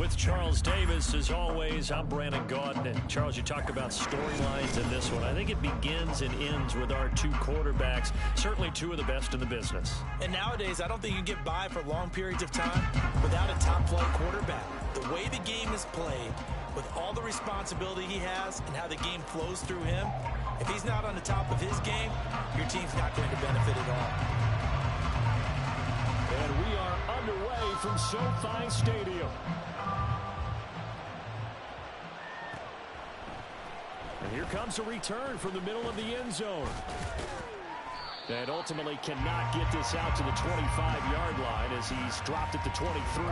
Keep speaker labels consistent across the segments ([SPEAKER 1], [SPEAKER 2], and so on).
[SPEAKER 1] with Charles Davis. As always, I'm Brandon Gaudin. And Charles, you talked about storylines in this one. I think it begins and ends with our two quarterbacks, certainly two of the best in the business.
[SPEAKER 2] And nowadays, I don't think you can get by for long periods of time without a top-flight quarterback. The way the game is played, with all the responsibility he has and how the game flows through him, if he's not on the top of his game, your team's not going to benefit at all.
[SPEAKER 1] And we are underway from SoFi Stadium. And here comes a return from the middle of the end zone. And ultimately cannot get this out to the 25-yard line as he's dropped at the 23.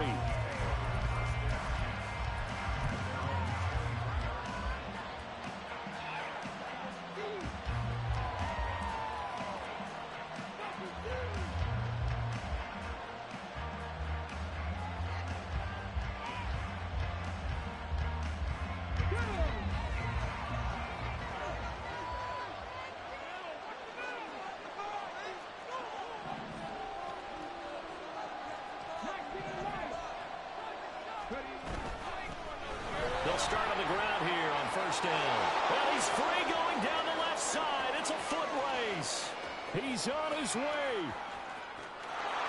[SPEAKER 1] They'll start on the ground here on first down. Well, he's free going down the left side. It's a foot race. He's on his way.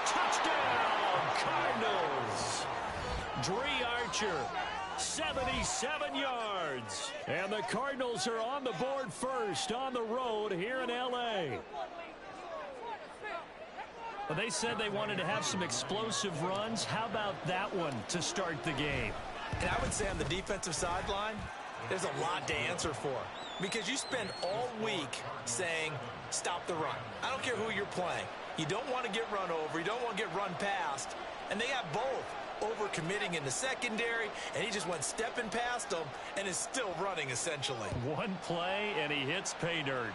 [SPEAKER 1] Touchdown, Cardinals. Dree Archer, 77 yards. And the Cardinals are on the board first on the road here in L.A. Well, they said they wanted to have some explosive runs. How about that one to start the game?
[SPEAKER 2] And I would say on the defensive sideline, there's a lot to answer for. Because you spend all week saying, stop the run. I don't care who you're playing. You don't want to get run over. You don't want to get run past. And they have both. Over-committing in the secondary, and he just went stepping past them and is still running, essentially.
[SPEAKER 1] One play, and he hits pay dirt.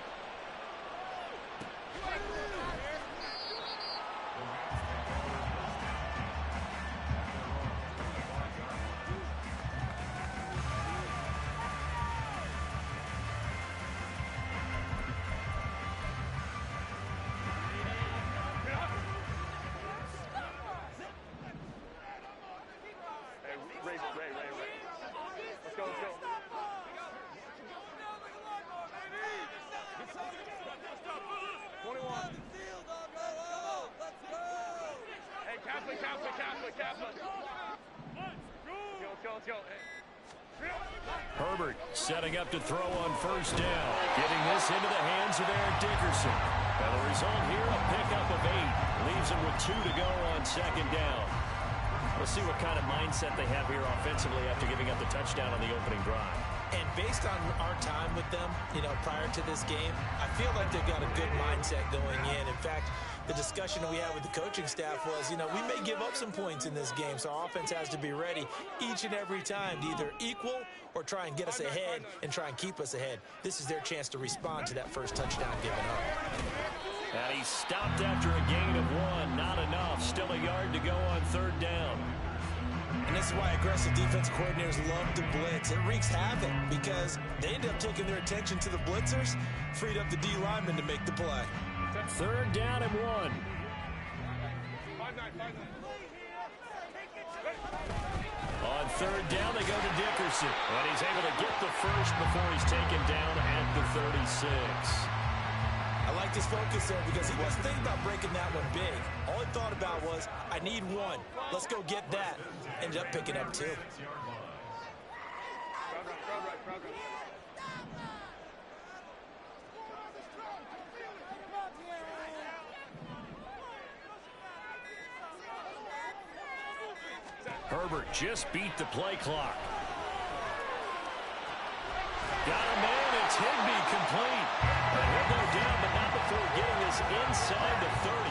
[SPEAKER 1] Herbert setting up to throw on first down. Getting this into the hands of Eric Dickerson. And the result here, a pickup of 8. Leaves him with 2 to go on second down. We'll see what kind of mindset they have here offensively after giving up the touchdown on the opening drive.
[SPEAKER 2] And based on our time with them, prior to this game, I feel like they've got a good mindset going in. In fact, the discussion we had with the coaching staff was, we may give up some points in this game, so our offense has to be ready each and every time to either equal or try and get us ahead and try and keep us ahead. This is their chance to respond to that first touchdown given up.
[SPEAKER 1] And he stopped after a gain of 1. Not enough. Still a yard to go on third down.
[SPEAKER 2] And this is why aggressive defensive coordinators love to blitz. It wreaks havoc because they end up taking their attention to the blitzers, freed up the D lineman to make the play.
[SPEAKER 1] Third down and 1. On third down, they go to Dickerson. And he's able to get the first before he's taken down at the 36.
[SPEAKER 2] I like this focus there because he wasn't thinking about breaking that one big. All he thought about was, I need 1. Let's go get that. Ended up picking up 2.
[SPEAKER 1] Herbert just beat the play clock. Got a man. It's Higbee complete. And he'll go down, but not before getting this inside the 30.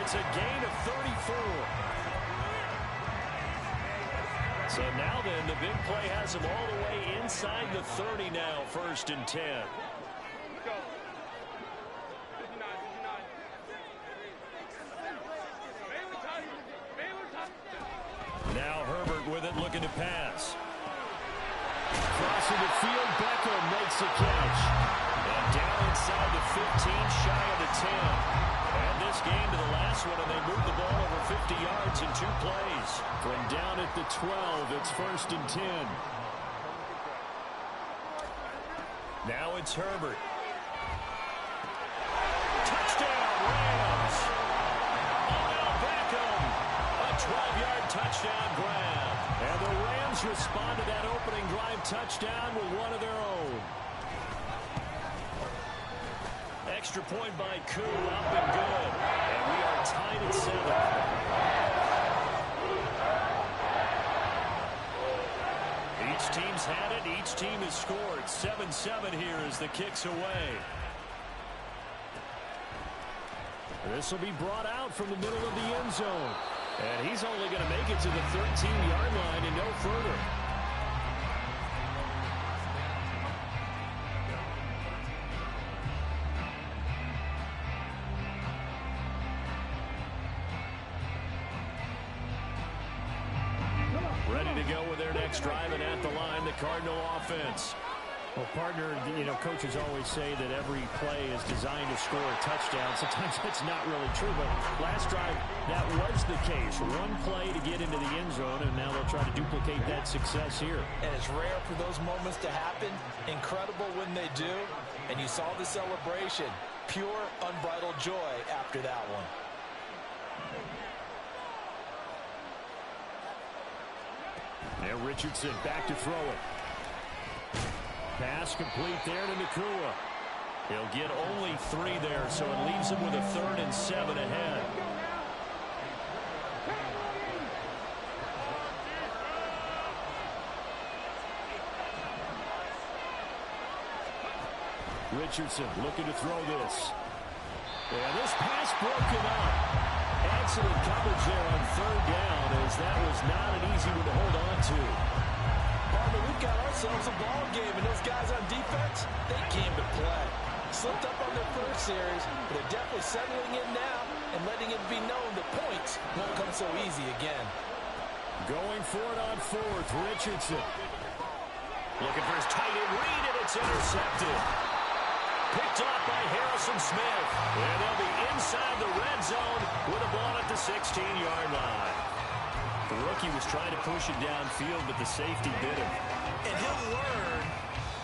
[SPEAKER 1] It's a gain of 34. So now then, the big play has him all the way inside the 30 now, 1st and 10. Now Herbert with it, looking to pass. Crossing the field, Beckham makes a catch. And down inside the 15, shy of the 10. And this game to the last one, and they moved the ball over 50 yards in 2 plays. From down at the 12, it's 1st and 10. Now it's Herbert. Touchdown, Rams! Odell Beckham, a 12-yard touchdown grab. And the Rams respond to that opening drive touchdown with one of their own. Extra point by Koo, up and good. And we are tied at 7. Each team's had it. Each team has scored. 7-7 here as the kick's away. This will be brought out from the middle of the end zone. And he's only going to make it to the 13-yard line and no further. Ready to go with their next drive, and at the line, the Cardinal offense.
[SPEAKER 3] Well, partner, coaches always say that every play is designed to score a touchdown. Sometimes that's not really true, but last drive, that was the case. One play to get into the end zone, and now they'll try to duplicate that success here.
[SPEAKER 2] And it's rare for those moments to happen. Incredible when they do. And you saw the celebration. Pure, unbridled joy after that one.
[SPEAKER 1] Now Richardson back to throw it. Pass complete there to Nakua. He'll get only 3 there, so it leaves him with a 3rd and 7 ahead. Richardson looking to throw this. And this pass broken up. Excellent coverage there on 3rd down, as that was not an easy one to hold on to.
[SPEAKER 2] We've got ourselves a ball game, and those guys on defense, they came to play. Slipped up on their first series, but they're definitely settling in now and letting it be known the points won't come so easy again.
[SPEAKER 1] Going for it on 4th, Richardson. Looking for his tight end read, and it's intercepted. Picked off by Harrison Smith. And they'll be inside the red zone with a ball at the 16-yard line. The rookie was trying to push it downfield, but the safety bit him.
[SPEAKER 2] And he'll learn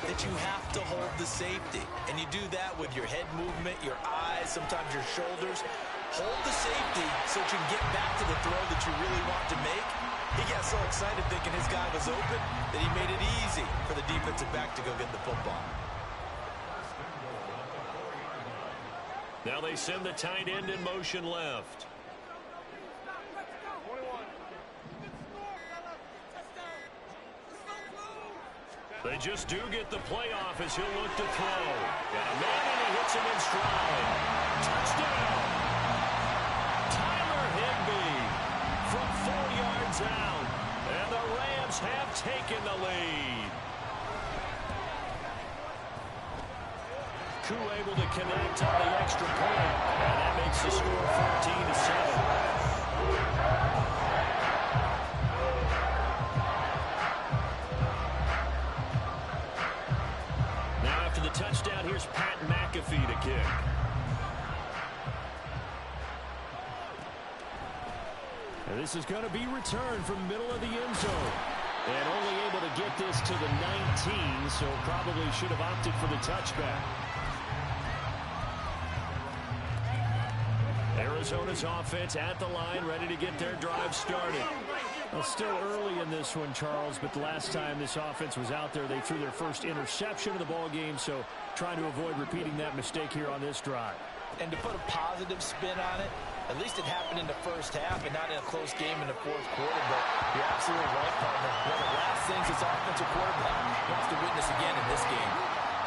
[SPEAKER 2] that you have to hold the safety. And you do that with your head movement, your eyes, sometimes your shoulders. Hold the safety so that you can get back to the throw that you really want to make. He got so excited thinking his guy was open that he made it easy for the defensive back to go get the football.
[SPEAKER 1] Now they send the tight end in motion left. They just do get the playoff as he'll look to throw. Got a man and he hits him in stride. Touchdown! Tyler Higbee from 4 yards out. And the Rams have taken the lead. Koo able to connect on the extra point. And that makes the score 14-7. Touchdown, here's Pat McAfee to kick. And this is going to be returned from the middle of the end zone. And only able to get this to the 19, so probably should have opted for the touchback. Arizona's offense at the line, ready to get their drive started.
[SPEAKER 3] Well, still early in this one, Charles, but the last time this offense was out there, they threw their first interception of the ball game, so trying to avoid repeating that mistake here on this drive.
[SPEAKER 2] And to put a positive spin on it, at least it happened in the first half and not in a close game in the 4th quarter, but you're absolutely right, partner. One of the last things this offensive quarterback wants to witness again in this game.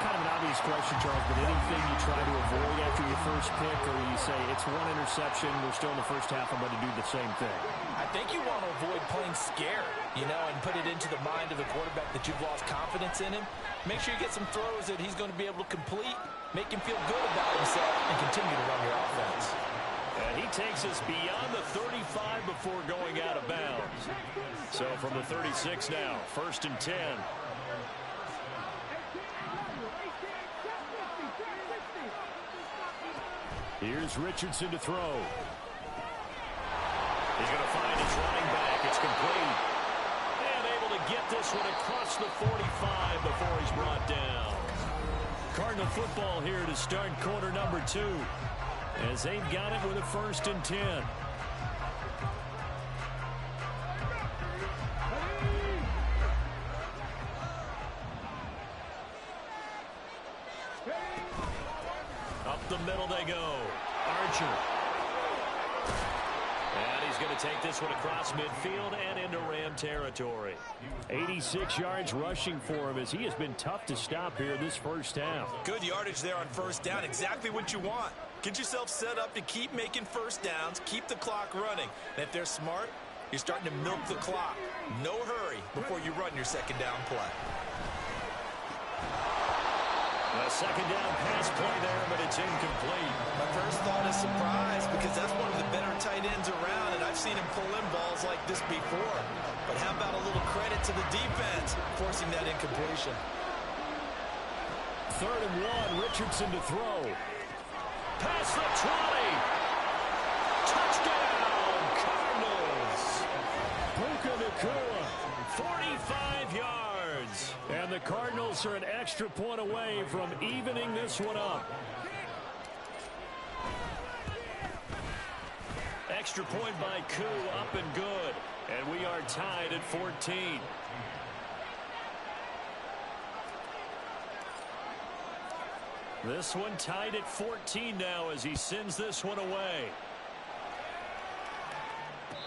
[SPEAKER 3] Kind of an obvious question, Charles, but anything you try to avoid after your first pick, or you say it's one interception, we're still in the first half, I'm going to do the same thing?
[SPEAKER 2] I think you want to avoid playing scared, and put it into the mind of the quarterback that you've lost confidence in him. Make sure you get some throws that he's going to be able to complete, make him feel good about himself, and continue to run your offense.
[SPEAKER 1] And he takes us beyond the 35 before going out of bounds. So from the 36 now, 1st and 10. Here's Richardson to throw. He's going to find his running back. It's complete. And able to get this one across the 45 before he's brought down. Cardinal football here to start quarter number 2. As they've got it with a 1st and 10. Up the middle they go. Archer. And he's going to take this one across midfield and into Ram territory.
[SPEAKER 3] 86 yards rushing for him as he has been tough to stop here this first half.
[SPEAKER 2] Good yardage there on first down. Exactly what you want. Get yourself set up to keep making first downs, keep the clock running. And if they're smart, you're starting to milk the clock. No hurry before you run your second down play.
[SPEAKER 1] A second down pass play there, but it's incomplete.
[SPEAKER 2] My first thought is surprise because that's one of the better tight ends around, and I've seen him pull in balls like this before. But how about a little credit to the defense forcing that incompletion?
[SPEAKER 3] 3rd and 1, Richardson to throw.
[SPEAKER 1] Past the 20. Touchdown, Cardinals.
[SPEAKER 3] Puka Nacua.
[SPEAKER 1] 45 yards.
[SPEAKER 3] And the Cardinals are an extra point away from evening this one up.
[SPEAKER 1] Extra point by Koo, up and good. And we are tied at 14. This one tied at 14 now as he sends this one away.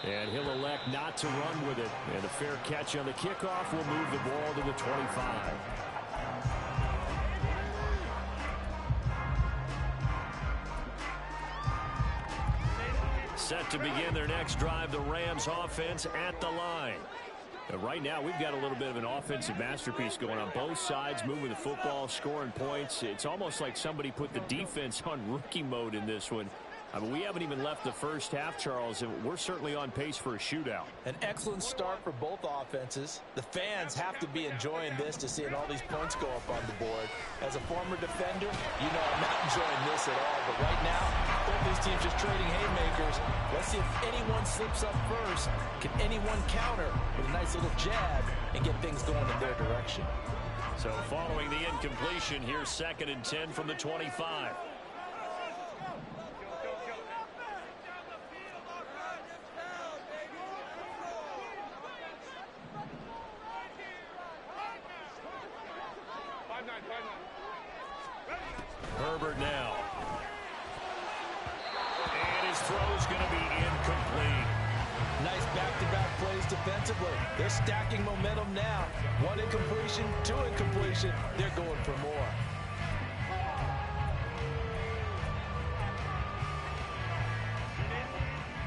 [SPEAKER 3] And he'll elect not to run with it. And a fair catch on the kickoff will move the ball to the 25.
[SPEAKER 1] Set to begin their next drive, the Rams offense at the line.
[SPEAKER 3] And right now, we've got a little bit of an offensive masterpiece going on both sides, moving the football, scoring points. It's almost like somebody put the defense on rookie mode in this one. I mean, we haven't even left the first half, Charles, and we're certainly on pace for a shootout.
[SPEAKER 2] An excellent start for both offenses. The fans have to be enjoying this to seeing all these points go up on the board. As a former defender, you know I'm not enjoying this at all. But right now, both these teams just trading haymakers. Let's see if anyone slips up first. Can anyone counter with a nice little jab and get things going in their direction?
[SPEAKER 1] So following the incompletion, here's 2nd and 10 from the 25. Herbert now. And his throw's going to be incomplete.
[SPEAKER 2] Nice back-to-back plays defensively. They're stacking momentum now. 1 incompletion, 2 incompletion. They're going for more.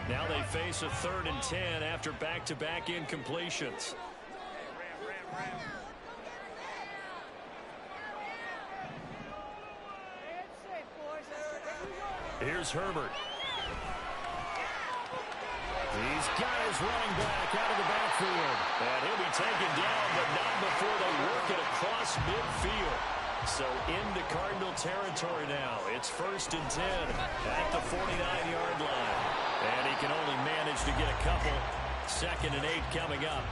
[SPEAKER 1] Now they face a 3rd and 10 after back-to-back incompletions. Here's Herbert.
[SPEAKER 3] He's got his running back out of the backfield.
[SPEAKER 1] And he'll be taken down, but not before they work it across midfield. So into Cardinal territory now. It's 1st and 10 at the 49-yard line. And he can only manage to get a couple. 2nd and 8 coming up.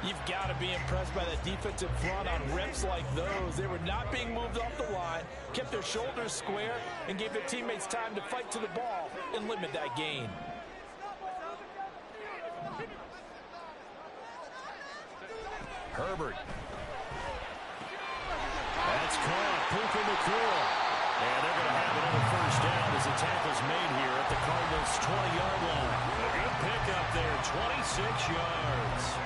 [SPEAKER 2] You've got to be impressed by that defensive front on reps like those. They were not being moved off the line, kept their shoulders square, and gave their teammates time to fight to the ball and limit that gain.
[SPEAKER 1] Herbert.
[SPEAKER 3] That's caught. Puka Nacua.
[SPEAKER 1] And they're going to have another first down as the tackle's made here at the Cardinals' 20-yard line. A good pickup there, 26 yards.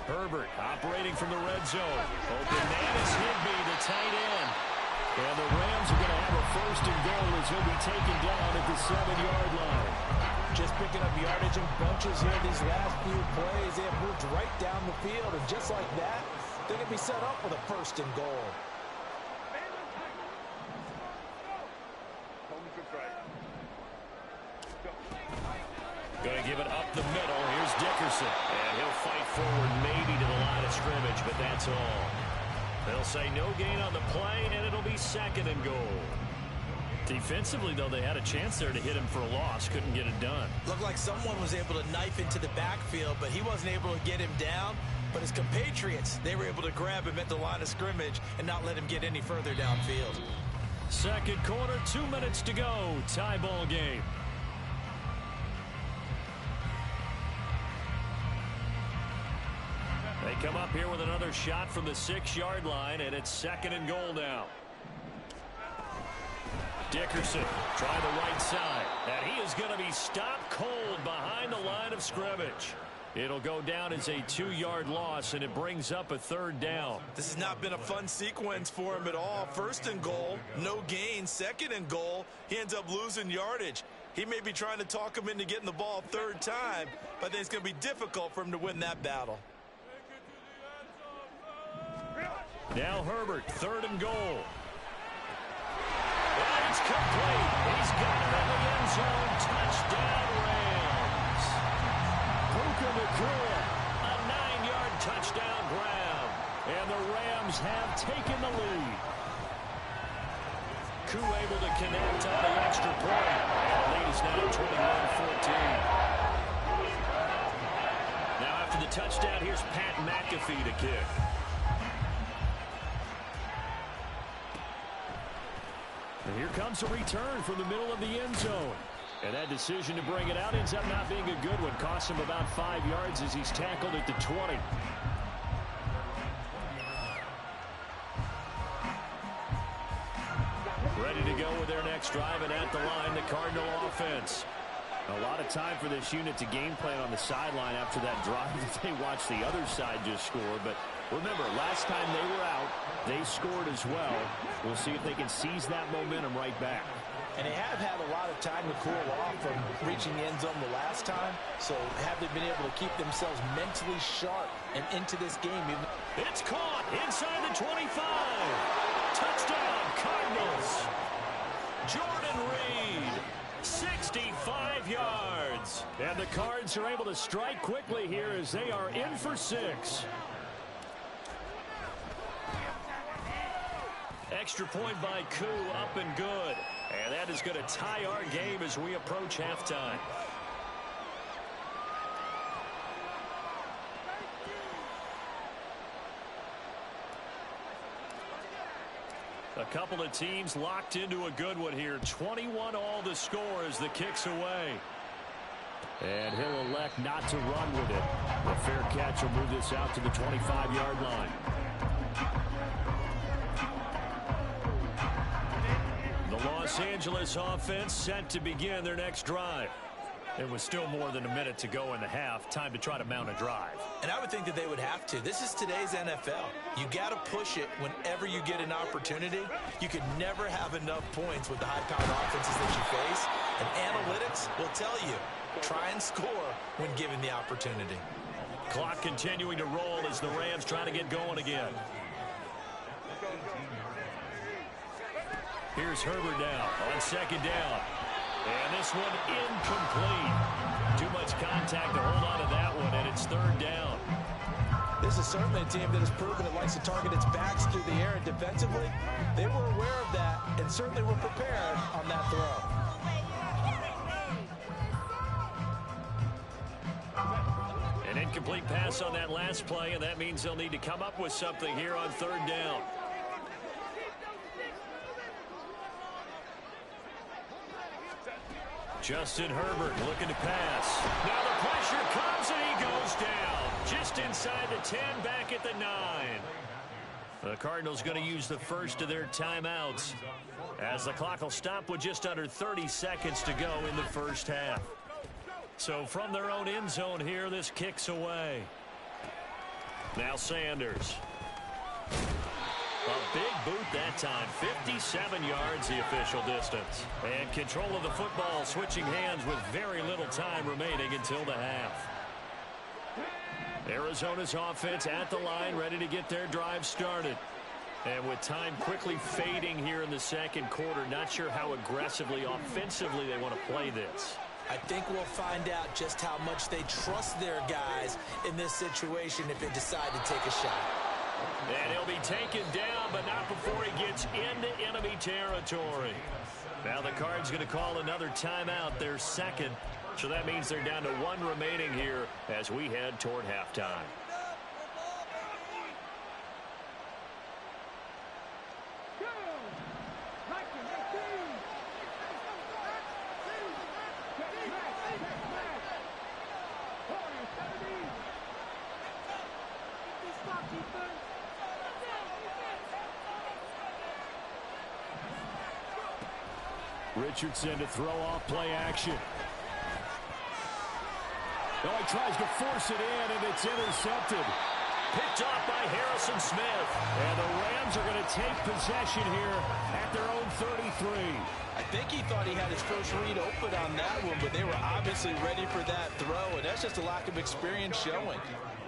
[SPEAKER 1] Herbert operating from the red zone. Open man is Higbee, the tight end.
[SPEAKER 3] And the Rams are going to have a 1st and goal as he'll be taken down at the 7-yard line.
[SPEAKER 2] Just picking up yardage in bunches here these last few plays. They have moved right down the field, and just like that, they're going to be set up with a 1st and goal.
[SPEAKER 1] Going to give it up the middle. Here's Dickerson. And he'll fight forward maybe to the line of scrimmage, but that's all. They'll say no gain on the play, and it'll be 2nd and goal. Defensively, though, they had a chance there to hit him for a loss. Couldn't get it done.
[SPEAKER 2] Looked like someone was able to knife into the backfield, but he wasn't able to get him down. But his compatriots, they were able to grab him at the line of scrimmage and not let him get any further downfield.
[SPEAKER 3] Second quarter, 2 minutes to go. Tie ball game. They come up here with another shot from the 6-yard line, and it's 2nd and goal now. Dickerson try the right side, and he is going to be stopped cold behind the line of scrimmage. It'll go down as a 2-yard loss, and it brings up a 3rd down.
[SPEAKER 2] This has not been a fun sequence for him at all. 1st and goal, no gain. 2nd and goal, he ends up losing yardage. He may be trying to talk him into getting the ball 3rd time, but I think it's going to be difficult for him to win that battle.
[SPEAKER 3] Now Herbert, 3rd and goal.
[SPEAKER 1] And it's complete. He's got it in the end zone. Touchdown, Rams.
[SPEAKER 3] Puka Nacua.
[SPEAKER 1] A 9-yard touchdown grab.
[SPEAKER 3] And the Rams have taken the lead.
[SPEAKER 1] Koo able to connect on the extra point. And the lead is now 21-14. Now after the touchdown, here's Pat McAfee to kick.
[SPEAKER 3] And here comes a return from the middle of the end zone. And that decision to bring it out ends up not being a good one. Costs him about 5 yards as he's tackled at the 20.
[SPEAKER 1] Ready to go with their next drive, and at the line, the Cardinal offense.
[SPEAKER 3] A lot of time for this unit to game plan on the sideline after that drive that they watched the other side just score. But remember, last time they were out, they scored as well. We'll see if they can seize that momentum right back.
[SPEAKER 2] And they have had a lot of time to cool off from reaching the end zone the last time. So have they been able to keep themselves mentally sharp and into this game?
[SPEAKER 1] It's caught inside the 25. Touchdown, Cardinals. Jordan Reed, 65 yards.
[SPEAKER 3] And the Cards are able to strike quickly here as they are in for 6.
[SPEAKER 1] Extra point by Koo, up and good. And that is going to tie our game as we approach halftime. A couple of teams locked into a good one here. 21 all to score as the kick's away.
[SPEAKER 3] And he'll elect not to run with it. The fair catch will move this out to the 25-yard line.
[SPEAKER 1] The Los Angeles offense set to begin their next drive.
[SPEAKER 3] It was still more than a minute to go in the half. Time to try to mount a drive.
[SPEAKER 2] And I would think that they would have to. This is today's NFL. You got to push it whenever you get an opportunity. You could never have enough points with the high-powered offenses that you face. And analytics will tell you, try and score when given the opportunity.
[SPEAKER 1] Clock continuing to roll as the Rams try to get going again. Here's Herbert now on 2nd down. And this one incomplete. Too much contact to hold on to that one, and it's 3rd down.
[SPEAKER 2] This is certainly a team that has proven it likes to target its backs through the air, and defensively, they were aware of that and certainly were prepared on that throw.
[SPEAKER 1] An incomplete pass on that last play, and that means they'll need to come up with something here on 3rd down. Justin Herbert looking to pass. Now the pressure comes and he goes down. Just inside the 10, back at the 9. The Cardinals going to use the first of their timeouts as the clock will stop with just under 30 seconds to go in the first half. So from their own end zone here, this kicks away. Now Sanders. A big boot that time. 57 yards the official distance. And control of the football switching hands with very little time remaining until the half. Arizona's offense at the line, ready to get their drive started. And with time quickly fading here in the second quarter, not sure how aggressively, offensively they want to play this.
[SPEAKER 2] I think we'll find out just how much they trust their guys in this situation if they decide to take a shot.
[SPEAKER 1] And he'll be taken down, but not before he gets into enemy territory. Now the Cards going to call another timeout, their second. So that means they're down to one remaining here as we head toward halftime.
[SPEAKER 3] Richardson to throw off play action. Oh, he tries to force it in, and it's intercepted.
[SPEAKER 1] Picked off by Harrison Smith.
[SPEAKER 3] And the Rams are going to take possession here at their own 33.
[SPEAKER 2] I think he thought he had his first read open on that one, but they were obviously ready for that throw, and that's just a lack of experience showing.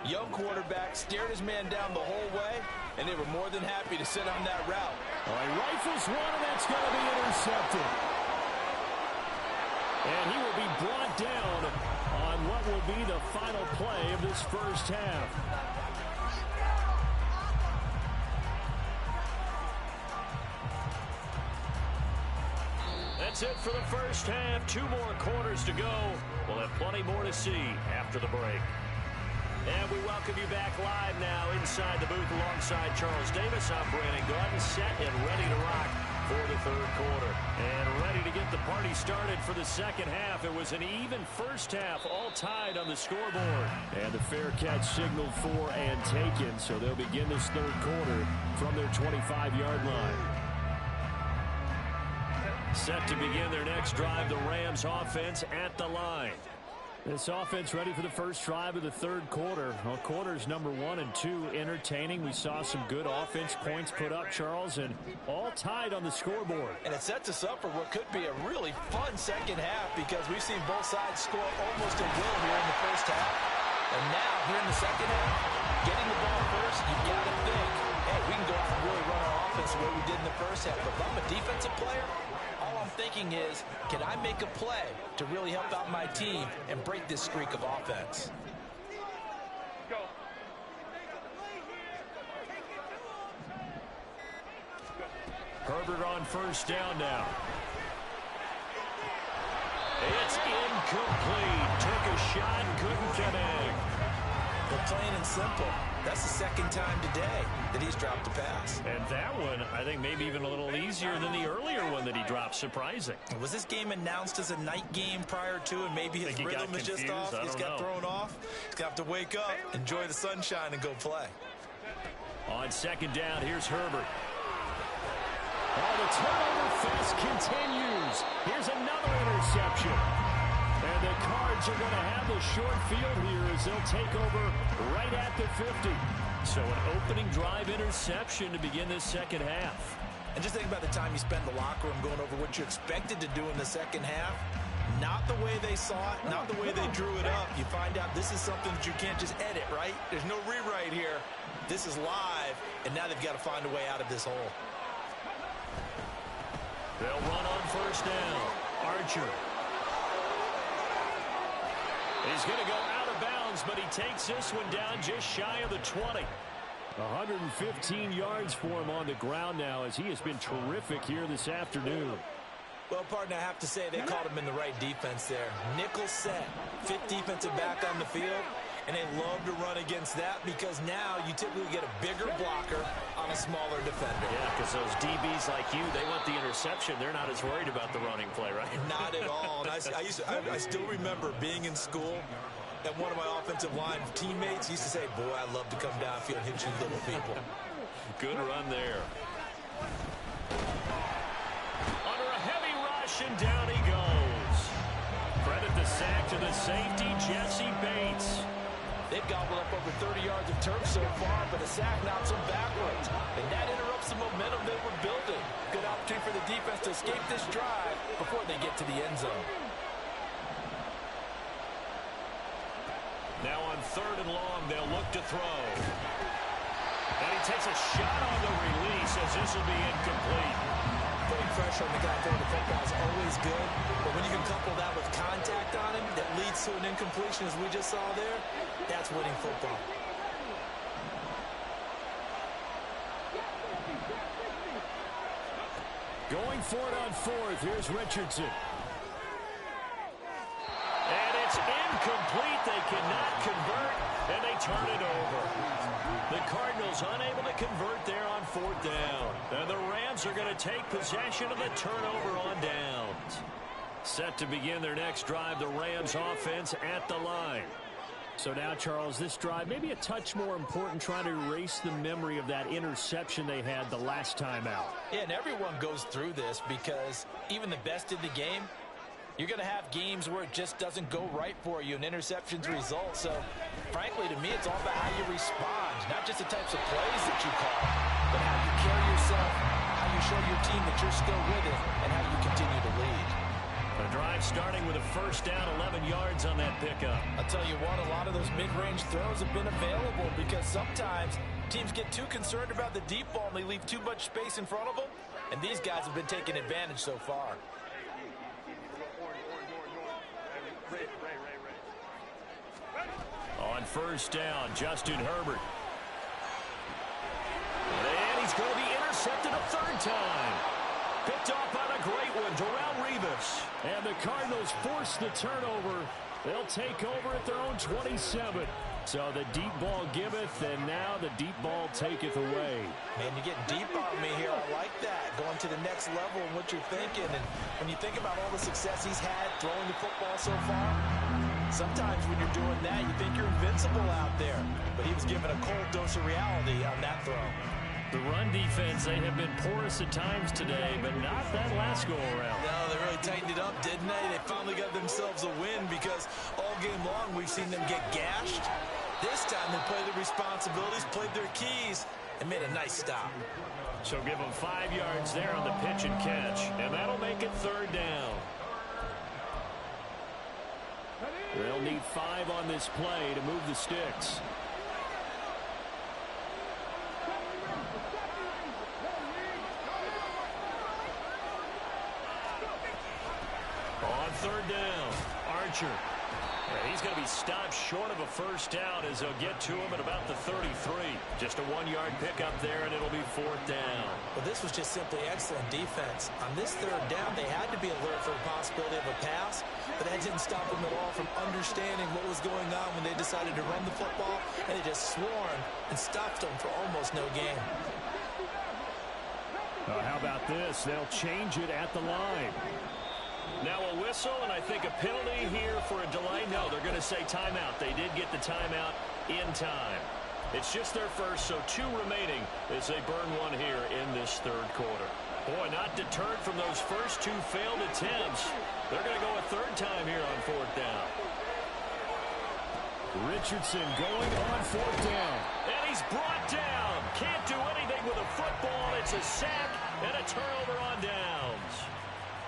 [SPEAKER 2] Young quarterback stared his man down the whole way, and they were more than happy to sit on that route.
[SPEAKER 3] Oh, he rifles one, and that's going to be intercepted. And he will be brought down on what will be the final play of this first half.
[SPEAKER 1] That's it for the first half. 2 more quarters to go. We'll have plenty more to see after the break. And we welcome you back live now inside the booth alongside Charles Davis. I'm Brandon Gordon, set and ready to rock for the third quarter. And ready to get the party started for the second half. It was an even first half, all tied on the scoreboard.
[SPEAKER 3] And the fair catch signaled for and taken, so they'll begin this third quarter from their 25-yard line.
[SPEAKER 1] Set to begin their next drive, the Rams offense at the line.
[SPEAKER 3] This offense ready for the first drive of the third quarter. Well, quarters number 1 and 2 entertaining. We saw some good offense points put up, Charles, and all tied on the scoreboard.
[SPEAKER 2] And it sets us up for what could be a really fun second half because we've seen both sides score almost at will here in the first half. And now, here in the second half, getting the ball first, you've got to think, hey, we can go out and really run our offense the way we did in the first half. But if I'm a defensive player, all I'm thinking is, can I make a play to really help out my team and break this streak of offense?
[SPEAKER 4] Go.
[SPEAKER 1] Herbert on first down now. It's incomplete. Took a shot, couldn't connect.
[SPEAKER 2] But plain and simple, that's the second time today that he's dropped a pass.
[SPEAKER 1] And that one, I think maybe even a little easier than the earlier one that he dropped. Surprising.
[SPEAKER 2] Was this game announced as a night game prior to, and maybe his rhythm is just off? He's got thrown off. He's got to wake up, enjoy the sunshine, and go play.
[SPEAKER 1] On second down, here's Herbert.
[SPEAKER 3] Oh, the turnover fest continues. Here's another interception. And the Cards are going to have the short field here as they'll take over right at the 50.
[SPEAKER 1] So an opening drive interception to begin this second half.
[SPEAKER 2] And just think about the time you spend in the locker room going over what you expected to do in the second half. Not the way they saw it, not the way they drew it up. You find out this is something that you can't just edit, right? There's no rewrite here. This is live, and now they've got to find a way out of this hole.
[SPEAKER 1] They'll run on first down. Archer. He's going to go out of bounds, but he takes this one down just shy of the 20.
[SPEAKER 3] 115 yards for him on the ground now as he has been terrific here this afternoon.
[SPEAKER 2] Well, partner, I have to say they called him in the right defense there. Nickel set, fifth defensive back on the field, and they love to run against that because now you typically get a bigger blocker on a smaller defender.
[SPEAKER 1] Yeah, because those DBs like you, they want the interception. They're not as worried about the running play, right?
[SPEAKER 2] Not at all. And I still remember being in school, and one of my offensive line teammates used to say, boy, I love to come downfield and hit you little people.
[SPEAKER 1] Good run there. Under a heavy rush, and down he goes. Credit the sack to the safety, Jesse Bates.
[SPEAKER 2] They've gobbled up over 30 yards of turf so far, but a sack knocks them backwards. And that interrupts the momentum they were building. Good opportunity for the defense to escape this drive before they get to the end zone.
[SPEAKER 1] Now on third and long, they'll look to throw. And he takes a shot on the release as this will be incomplete.
[SPEAKER 2] Putting pressure on the guy throwing the football is always good, but when you can couple that with contact on him that leads to an incompletion, as we just saw there, that's winning football.
[SPEAKER 3] Going for it on fourth. Here's Richardson.
[SPEAKER 1] And it's incomplete. They cannot convert, and they turn it over. The Cardinals unable to convert there on fourth down. And the Rams are going to take possession of the turnover on downs. Set to begin their next drive, the Rams offense at the line.
[SPEAKER 3] So now, Charles, this drive maybe a touch more important, trying to erase the memory of that interception they had the last time out.
[SPEAKER 2] Yeah, and everyone goes through this because even the best in the game, you're going to have games where it just doesn't go right for you, and interceptions result. So, frankly, to me, it's all about how you respond, not just the types of plays that you call, but how you carry yourself, how you show your team that you're still with it, and how you continue to lead.
[SPEAKER 1] The drive starting with a first down, 11 yards on that pickup.
[SPEAKER 2] I'll tell you what, a lot of those mid-range throws have been available because sometimes teams get too concerned about the deep ball and they leave too much space in front of them, and these guys have been taking advantage so far.
[SPEAKER 1] On first down, Justin Herbert. And he's going to be intercepted a third time. Picked off by the great one, Darrelle Revis.
[SPEAKER 3] And the Cardinals force the turnover. They'll take over at their own 27. So the deep ball giveth, and now the deep ball taketh away.
[SPEAKER 2] Man, you're getting deep on me here. I like that. Going to the next level in what you're thinking. And when you think about all the success he's had throwing the football so far, sometimes when you're doing that, you think you're invincible out there. But he was given a cold dose of reality on that throw.
[SPEAKER 3] The run defense, they have been porous at times today, but not that last go-around.
[SPEAKER 2] No, they really tightened it up, didn't they? They finally got themselves a win because all game long we've seen them get gashed. This time they played their responsibilities, played their keys, and made a nice stop.
[SPEAKER 1] So give them 5 yards there on the pitch and catch, and that'll make it third down.
[SPEAKER 3] They'll need 5 on this play to move the sticks.
[SPEAKER 1] On third down, Archer. He's going to be stopped short of a first down as they'll get to him at about the 33. Just a 1-yard pickup there, and it'll be fourth down.
[SPEAKER 2] Well, this was just simply excellent defense. On this third down, they had to be alert for the possibility of a pass, but that didn't stop them at all from understanding what was going on when they decided to run the football, and they just swarmed and stopped them for almost no gain.
[SPEAKER 3] How about this? They'll change it at the line.
[SPEAKER 1] Now a whistle, and I think a penalty here for a delay. No, they're going to say timeout. They did get the timeout in time. It's just their first, so 2 remaining as they burn one here in this third quarter. Boy, not deterred from those first 2 failed attempts. They're going to go a third time here on fourth down.
[SPEAKER 3] Richardson going on fourth down.
[SPEAKER 1] And he's brought down. Can't do anything with a football. It's a sack and a turnover on downs.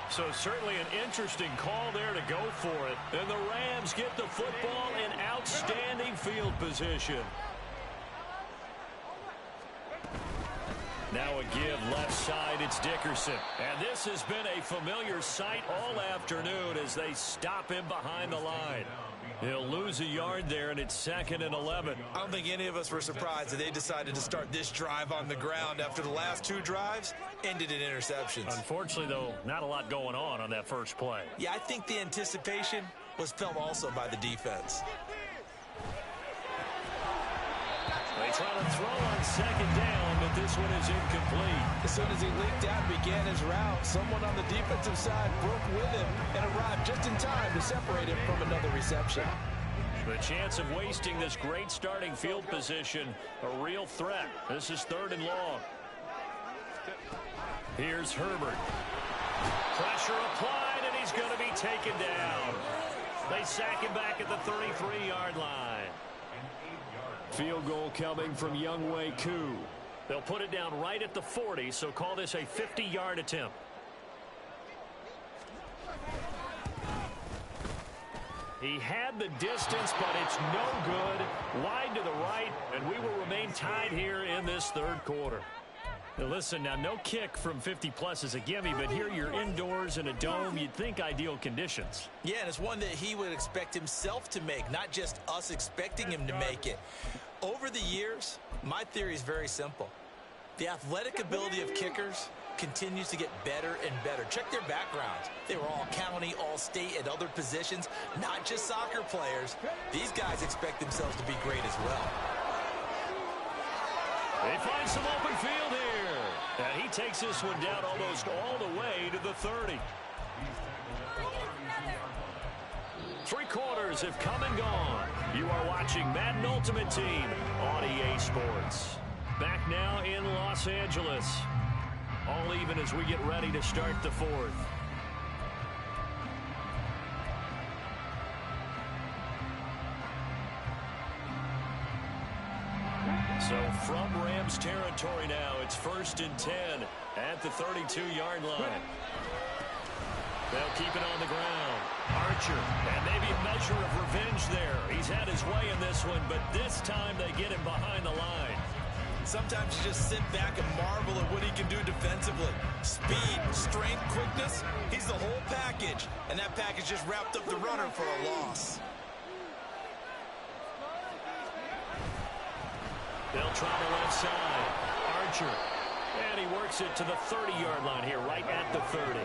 [SPEAKER 1] So certainly an interesting call there to go for it. And the Rams get the football in outstanding field position. Now a give left side, it's Dickerson. And this has been a familiar sight all afternoon as they stop him behind the line. He'll lose a yard there, and it's 2nd and 11.
[SPEAKER 2] I don't think any of us were surprised that they decided to start this drive on the ground after the last 2 drives ended in interceptions.
[SPEAKER 1] Unfortunately, though, not a lot going on that first play.
[SPEAKER 2] Yeah, I think the anticipation was felt also by the defense.
[SPEAKER 1] They try to throw on 2nd down, but this one is incomplete.
[SPEAKER 2] As soon as he leaked out and began his route, someone on the defensive side broke with him and arrived just in time to separate him from another reception.
[SPEAKER 1] The chance of wasting this great starting field position, a real threat. This is 3rd and long. Here's Herbert. Pressure applied, and he's going to be taken down. They sack him back at the 33-yard line.
[SPEAKER 3] Field goal coming from Younghoe Koo.
[SPEAKER 1] They'll put it down right at the 40, so call this a 50-yard attempt. He had the distance, but it's no good. Wide to the right, and we will remain tied here in this third quarter.
[SPEAKER 3] Now listen, now no kick from 50-plus is a gimme, but here you're indoors in a dome. You'd think ideal conditions.
[SPEAKER 2] Yeah, and it's one that he would expect himself to make, not just us expecting him to make it. Over the years, my theory is very simple. The athletic ability of kickers continues to get better and better. Check their backgrounds. They were all county, all state, at other positions, not just soccer players. These guys expect themselves to be great as well.
[SPEAKER 3] They find some open field here. And he takes this one down almost all the way to the 30. 3 quarters have come and gone. You are watching Madden Ultimate Team on EA Sports. Back now in Los Angeles. All even as we get ready to start the 4th. So from Rams territory now, it's 1st and 10 at the 32-yard line. They'll keep it on the ground. Archer, and maybe a measure of revenge there. He's had his way in this one, but this time they get him behind the line.
[SPEAKER 2] Sometimes you just sit back and marvel at what he can do defensively. Speed, strength, quickness, he's the whole package. And that package just wrapped up the runner for a loss.
[SPEAKER 3] They'll try the left side. Archer. And he works it to the 30-yard line here, right at the 30.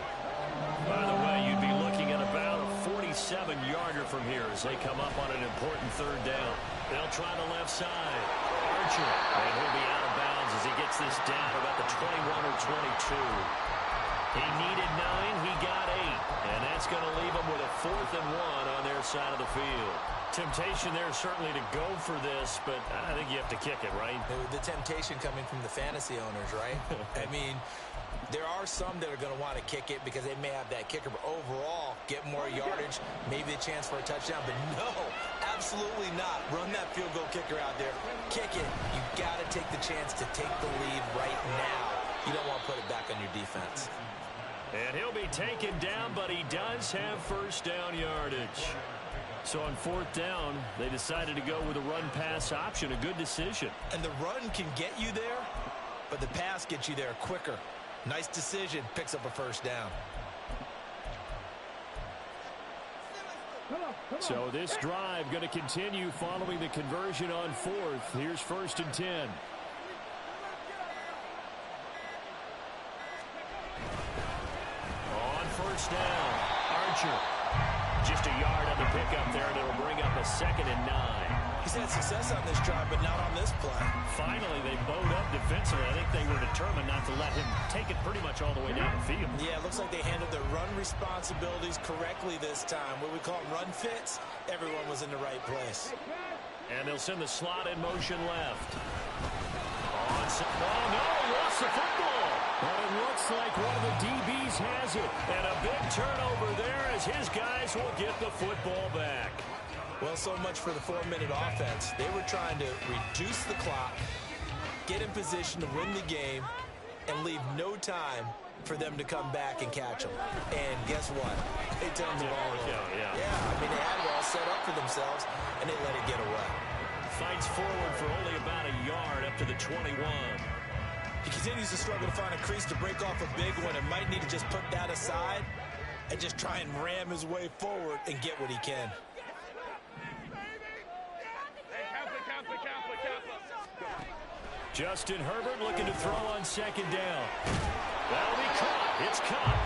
[SPEAKER 3] By the way, you'd be looking at about a 47-yarder from here as they come up on an important 3rd down. They'll try the left side. Archer. And he'll be out of bounds as he gets this down about the 21 or 22. He needed 9. He got 8. And that's going to leave him with a 4th and 1 on their side of the field. Temptation there certainly to go for this, but I think you have to kick it, right?
[SPEAKER 2] The temptation coming from the fantasy owners, right? I mean, there are some that are going to want to kick it because they may have that kicker, but overall, get more yardage, maybe a chance for a touchdown. But no, absolutely not. Run that field goal kicker out there. Kick it. You got to take the chance to take the lead right now. You don't want to put it back on your defense.
[SPEAKER 3] And he'll be taken down, but he does have 1st down yardage. So on 4th down, they decided to go with a run-pass option. A good decision.
[SPEAKER 2] And the run can get you there, but the pass gets you there quicker. Nice decision. Picks up a 1st down.
[SPEAKER 3] So this drive going to continue following the conversion on 4th. Here's 1st and 10. On 1st down, Archer. Just a yard on the pickup there, and it'll bring up a 2nd and 9.
[SPEAKER 2] He's had success on this drive, but not on this play.
[SPEAKER 3] Finally, they bowed up defensively. I think they were determined not to let him take it pretty much all the way down the field.
[SPEAKER 2] Yeah, it looks like they handled their run responsibilities correctly this time. What we call run fits, everyone was in the right place.
[SPEAKER 3] And they'll send the slot in motion left. Oh, no, he lost the football. But it looks like one of the DBs has it. And a big turnover there as his guys will get the football back.
[SPEAKER 2] Well, so much for the 4-minute offense. They were trying to reduce the clock, get in position to win the game, and leave no time for them to come back and catch them. And guess what? They turned the ball over. Yeah, I mean, they had it all set up for themselves, and they let it get away.
[SPEAKER 3] Fights forward for only about a yard up to the 21.
[SPEAKER 2] He continues to struggle to find a crease to break off a big one and might need to just put that aside and just try and ram his way forward and get what he can.
[SPEAKER 3] Justin Herbert looking to throw on 2nd down. That'll be caught. It's caught.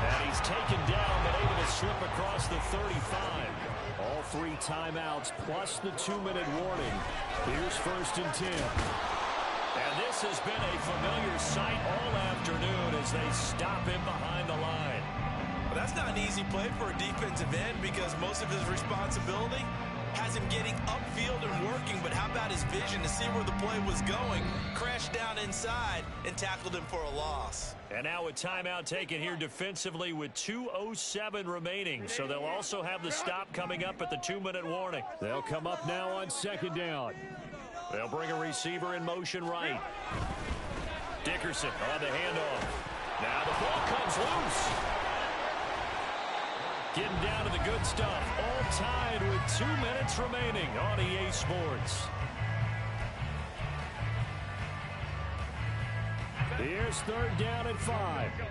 [SPEAKER 3] And he's taken down, but able to slip across the 35. All 3 timeouts plus the 2-minute warning. Here's 1st and 10. And this has been a familiar sight all afternoon as they stop him behind the line.
[SPEAKER 2] Well, that's not an easy play for a defensive end because most of his responsibility has him getting upfield and working, but how about his vision to see where the play was going, crashed down inside, and tackled him for a loss.
[SPEAKER 3] And now a timeout taken here defensively with 2:07 remaining. So they'll also have the stop coming up at the 2-minute warning. They'll come up now on 2nd down. They'll bring a receiver in motion right. Dickerson on the handoff. Now the ball comes loose. Getting down to the good stuff. All tied with 2 minutes remaining on EA Sports. Here's third down and 5.
[SPEAKER 4] Go. 5-9,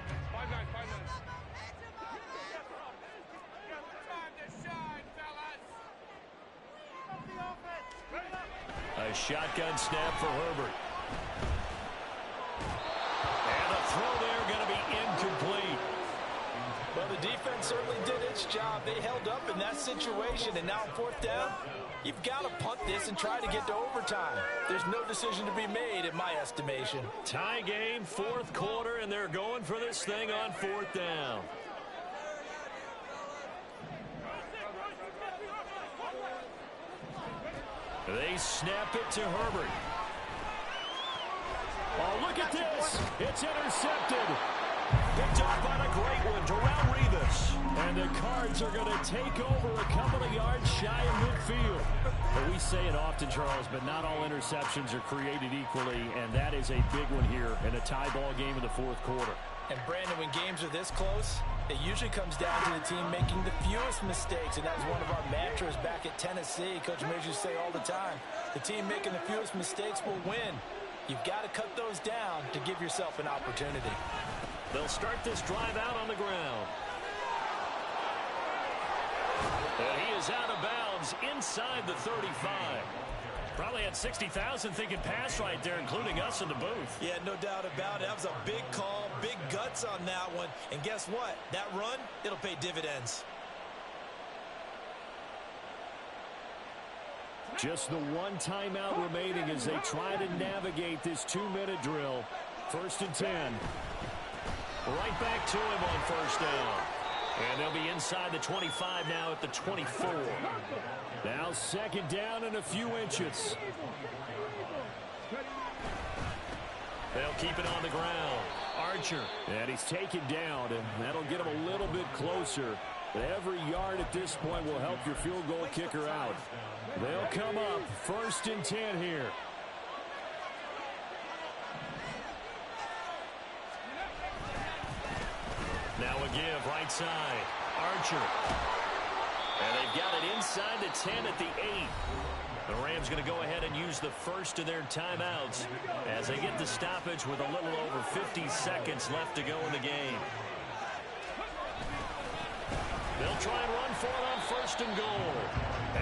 [SPEAKER 4] 5-9.
[SPEAKER 1] A shotgun snap for Herbert. And the throw there going to be incomplete.
[SPEAKER 2] Well, the defense certainly did its job. They held up in that situation, and now fourth down, you've got to punt this and try to get to overtime. There's no decision to be made in my estimation.
[SPEAKER 1] Tie game, fourth quarter, and they're going for this thing on fourth down. They snap it to Herbert.
[SPEAKER 3] Oh, look at this. It's intercepted.
[SPEAKER 1] Picked off on a great one to Raul Rivas.
[SPEAKER 3] And the Cards are going to take over a couple of yards shy of midfield. Well, we say it often, Charles, but not all interceptions are created equally, and that is a big one here in a tie ball game in the fourth quarter.
[SPEAKER 2] And, Brandon, when games are this close, it usually comes down to the team making the fewest mistakes, and that was one of our mantras back at Tennessee. Coach Mears used to say all the time, the team making the fewest mistakes will win. You've got to cut those down to give yourself an opportunity.
[SPEAKER 1] They'll start this drive out on the ground. And he is out of bounds inside the 35. Probably had 60,000 thinking pass right there, including us in the booth.
[SPEAKER 2] Yeah, no doubt about it. That was a big call, big guts on that one. And guess what? That run, it'll pay dividends.
[SPEAKER 3] Just the one timeout remaining as they try to navigate this 2-minute drill. 1st and 10.
[SPEAKER 1] Right back to him on first down. And they'll be inside the 25 now at the 24.
[SPEAKER 3] Now 2nd down and a few inches.
[SPEAKER 1] They'll keep it on the ground. Archer.
[SPEAKER 3] And he's taken down, and that'll get him a little bit closer. But every yard at this point will help your field goal kicker out. They'll come up 1st and 10 here.
[SPEAKER 1] Now a give right side. Archer. And they've got it inside the 10 at the 8. The Rams going to go ahead and use the first of their timeouts as they get the stoppage with a little over 50 seconds left to go in the game. They'll try and run for it on 1st and goal.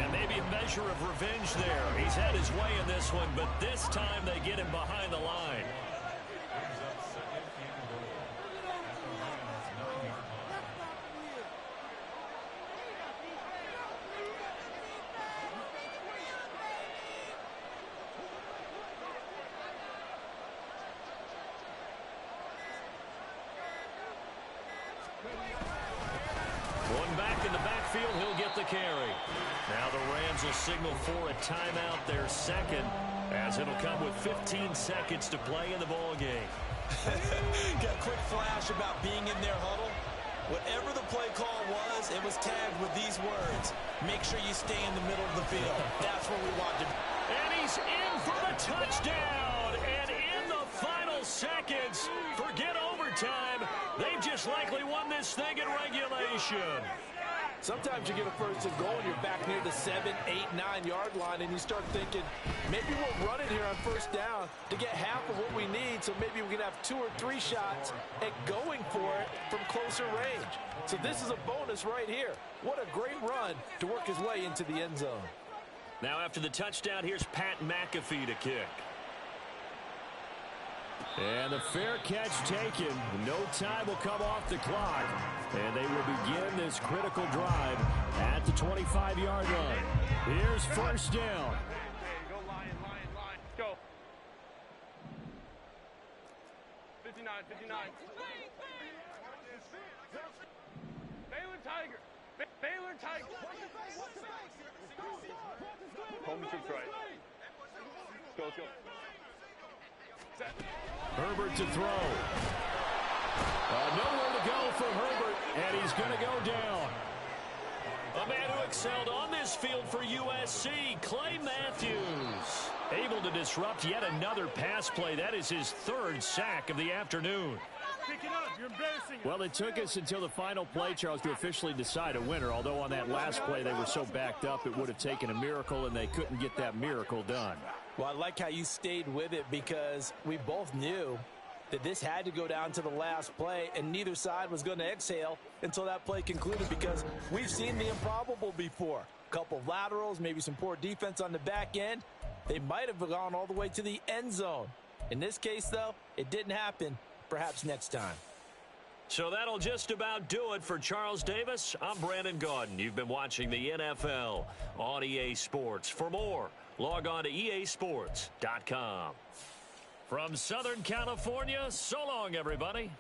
[SPEAKER 1] And maybe a measure of revenge there. He's had his way in this one, but this time they get him behind the line. One back in the backfield, he'll get the carry. Now the Rams will signal for a timeout, their second, as it'll come with 15 seconds to play in the ball game.
[SPEAKER 2] Got a quick flash about being in their huddle. Whatever the play call was, it was tagged with these words. Make sure you stay in the middle of the field. That's where we want to be.
[SPEAKER 1] And he's in for the touchdown. And in the final seconds, forget overtime. They've just likely won this thing in regulation.
[SPEAKER 2] Sometimes you get a 1st and goal and you're back near the 7, 8, 9-yard line, and you start thinking, maybe we'll run it here on 1st down to get half of what we need, so maybe we can have 2 or 3 shots at going for it from closer range. So this is a bonus right here. What a great run to work his way into the end zone.
[SPEAKER 1] Now after the touchdown, here's Pat McAfee to kick.
[SPEAKER 3] And the fair catch taken. No time will come off the clock. And they will begin this critical drive at the 25-yard line. Here's 1st down.
[SPEAKER 4] Go line. Go. 59. Baylor Tiger. Baylor Tiger. Home to right. Let's go. Set.
[SPEAKER 3] Herbert to throw. Nowhere to go for Herbert, and he's going to go down.
[SPEAKER 1] A man who excelled on this field for USC, Clay Matthews. Able to disrupt yet another pass play. That is his 3rd sack of the afternoon.
[SPEAKER 4] Pick it up. You're embarrassing.
[SPEAKER 3] Well, it took us until the final play, Charles, to officially decide a winner. Although on that last play they were so backed up, it would have taken a miracle, and they couldn't get that miracle done.
[SPEAKER 2] Well, I like how you stayed with it because we both knew that this had to go down to the last play, and neither side was going to exhale until that play concluded, because we've seen the improbable before. A couple of laterals, maybe some poor defense on the back end. They might have gone all the way to the end zone. In this case, though, it didn't happen. Perhaps next time.
[SPEAKER 1] So that'll just about do it for Charles Davis. I'm Brandon Gaudin. You've been watching the NFL on EA Sports. For more, log on to easports.com. From Southern California, so long, everybody.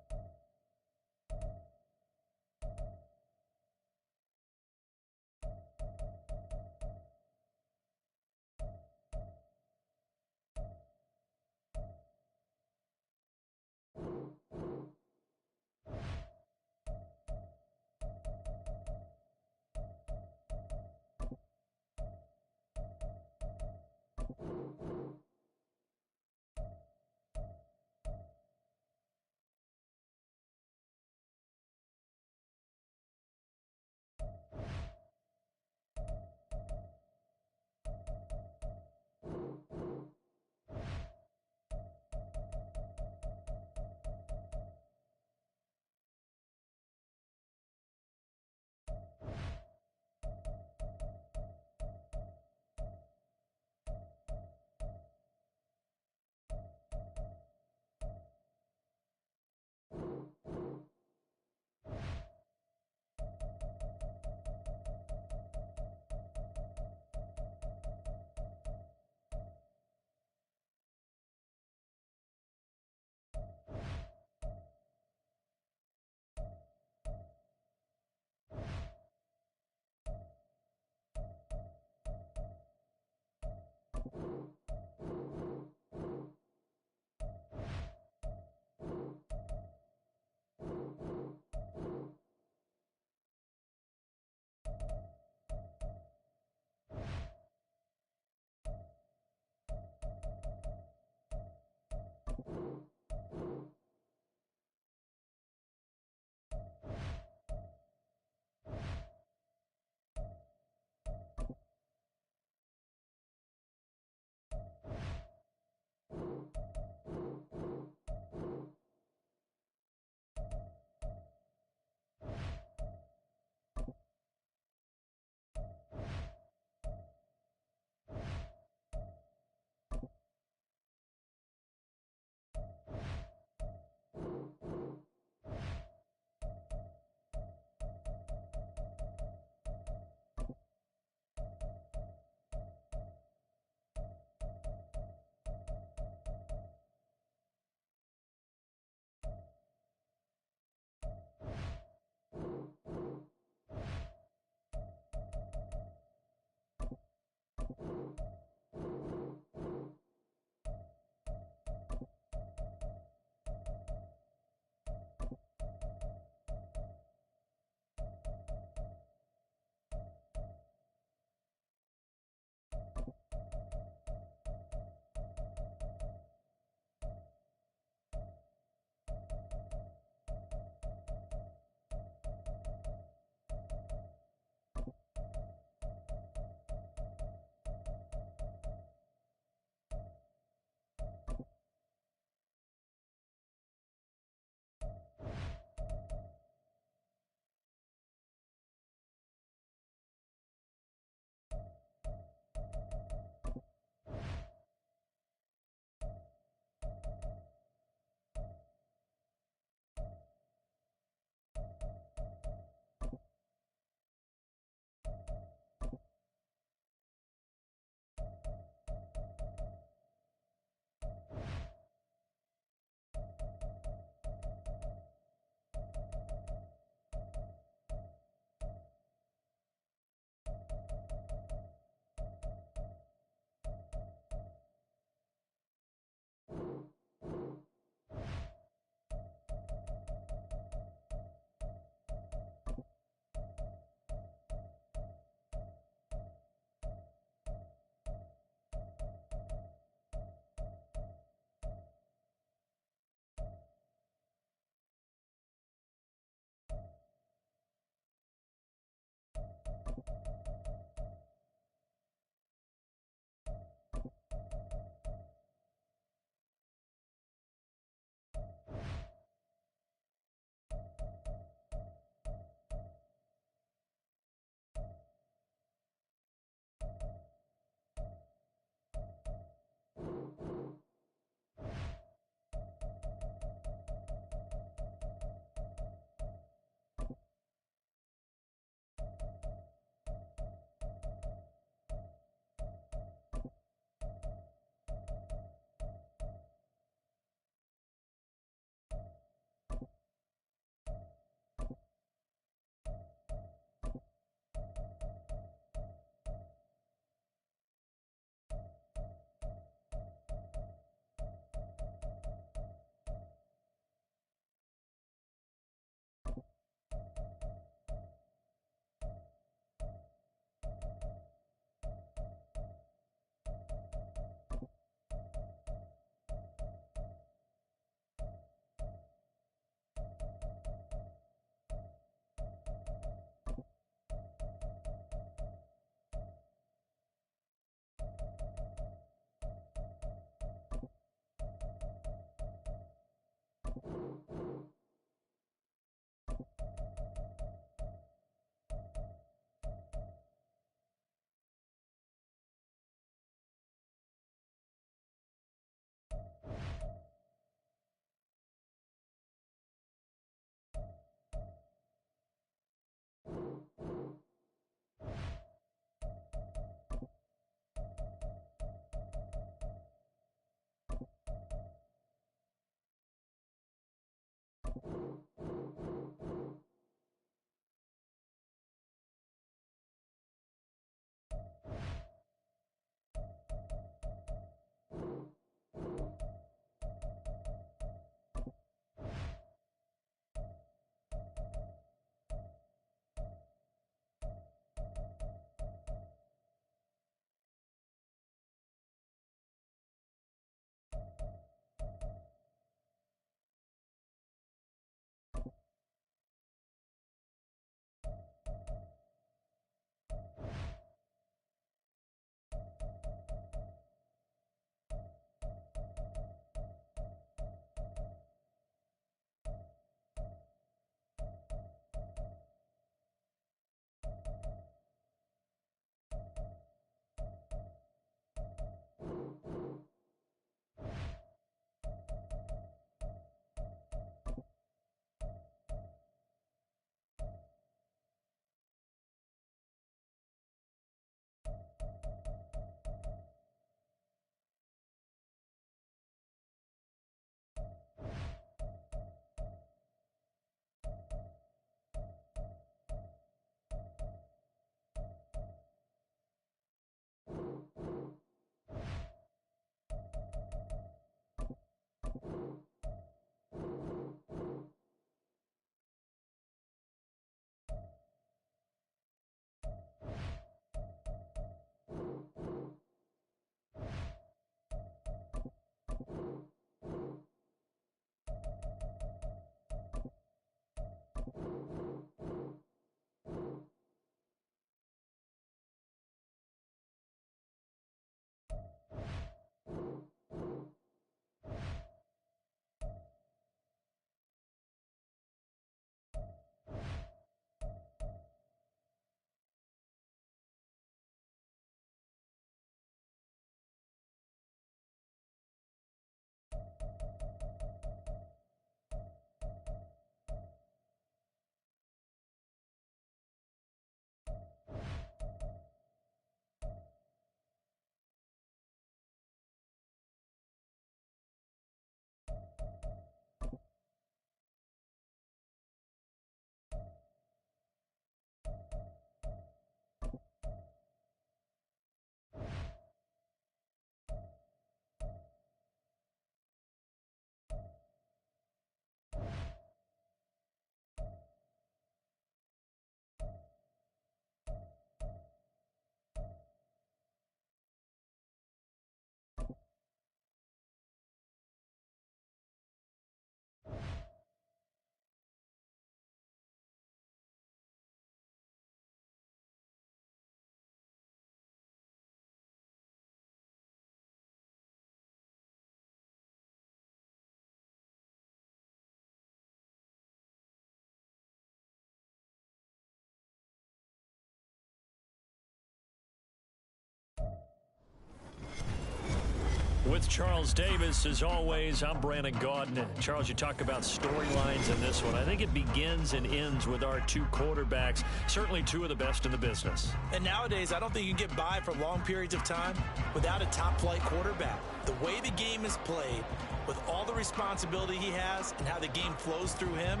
[SPEAKER 1] With Charles Davis, as always, I'm Brandon Gaudin. Charles, you talk about storylines in this one. I think it begins and ends with our two quarterbacks, certainly two of the best in the business.
[SPEAKER 2] And nowadays, I don't think you can get by for long periods of time without a top-flight quarterback. The way the game is played, with all the responsibility he has and how the game flows through him,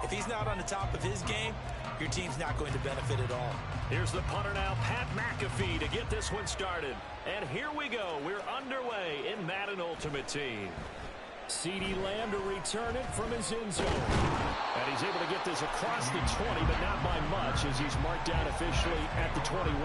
[SPEAKER 2] if he's not on the top of his game, your team's not going to benefit at all.
[SPEAKER 1] Here's the punter now, Pat McAfee, to get this one started. And here we go. We're underway in Madden Ultimate Team. CeeDee Lamb to return it from his end zone. And he's able to get this across the 20, but not by much, as he's marked down officially at the 21.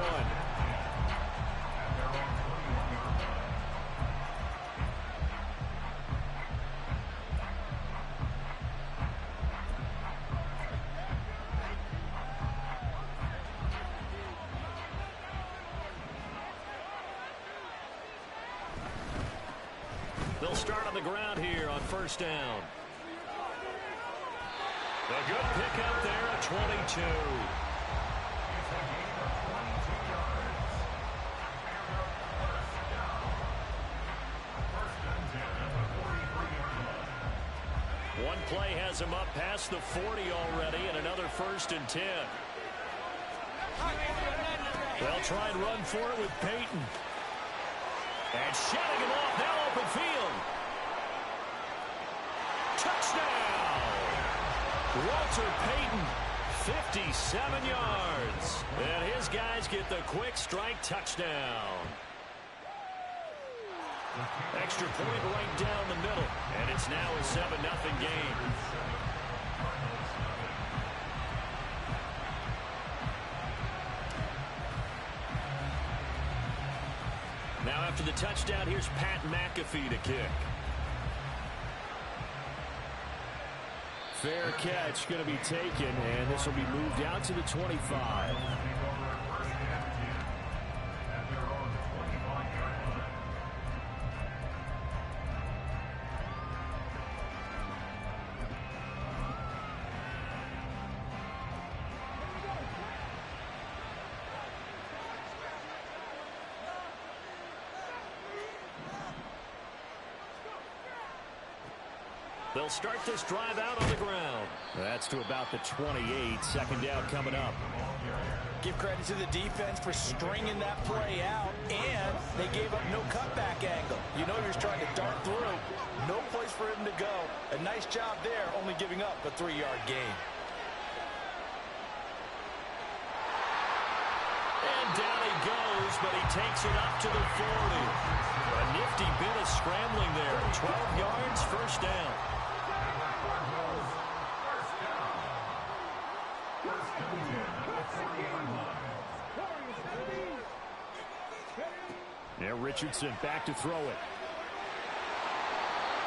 [SPEAKER 1] They'll start on the ground here on first down. A good pickup there at 22. One play has him up past the 40 already, and another 1st and 10. They'll try and run for it with Peyton. And shutting him off, now open field. Touchdown! Walter Payton, 57 yards. And his guys get the quick strike touchdown. Extra point right down the middle. And it's now a 7-0 game. Now after the touchdown, here's Pat McAfee to kick.
[SPEAKER 3] Fair catch going to be taken, and this will be moved out to the 25.
[SPEAKER 1] They'll start this drive out on the ground.
[SPEAKER 3] That's to about the 28. Second down coming up.
[SPEAKER 2] Give credit to the defense for stringing that play out, and they gave up no cutback angle. You know you're trying to dart through. No place for him to go. A nice job there, only giving up a 3-yard gain.
[SPEAKER 1] And down he goes, but he takes it up to the 40. A nifty bit of scrambling there. 12 yards, first down.
[SPEAKER 3] Now Richardson back to throw it.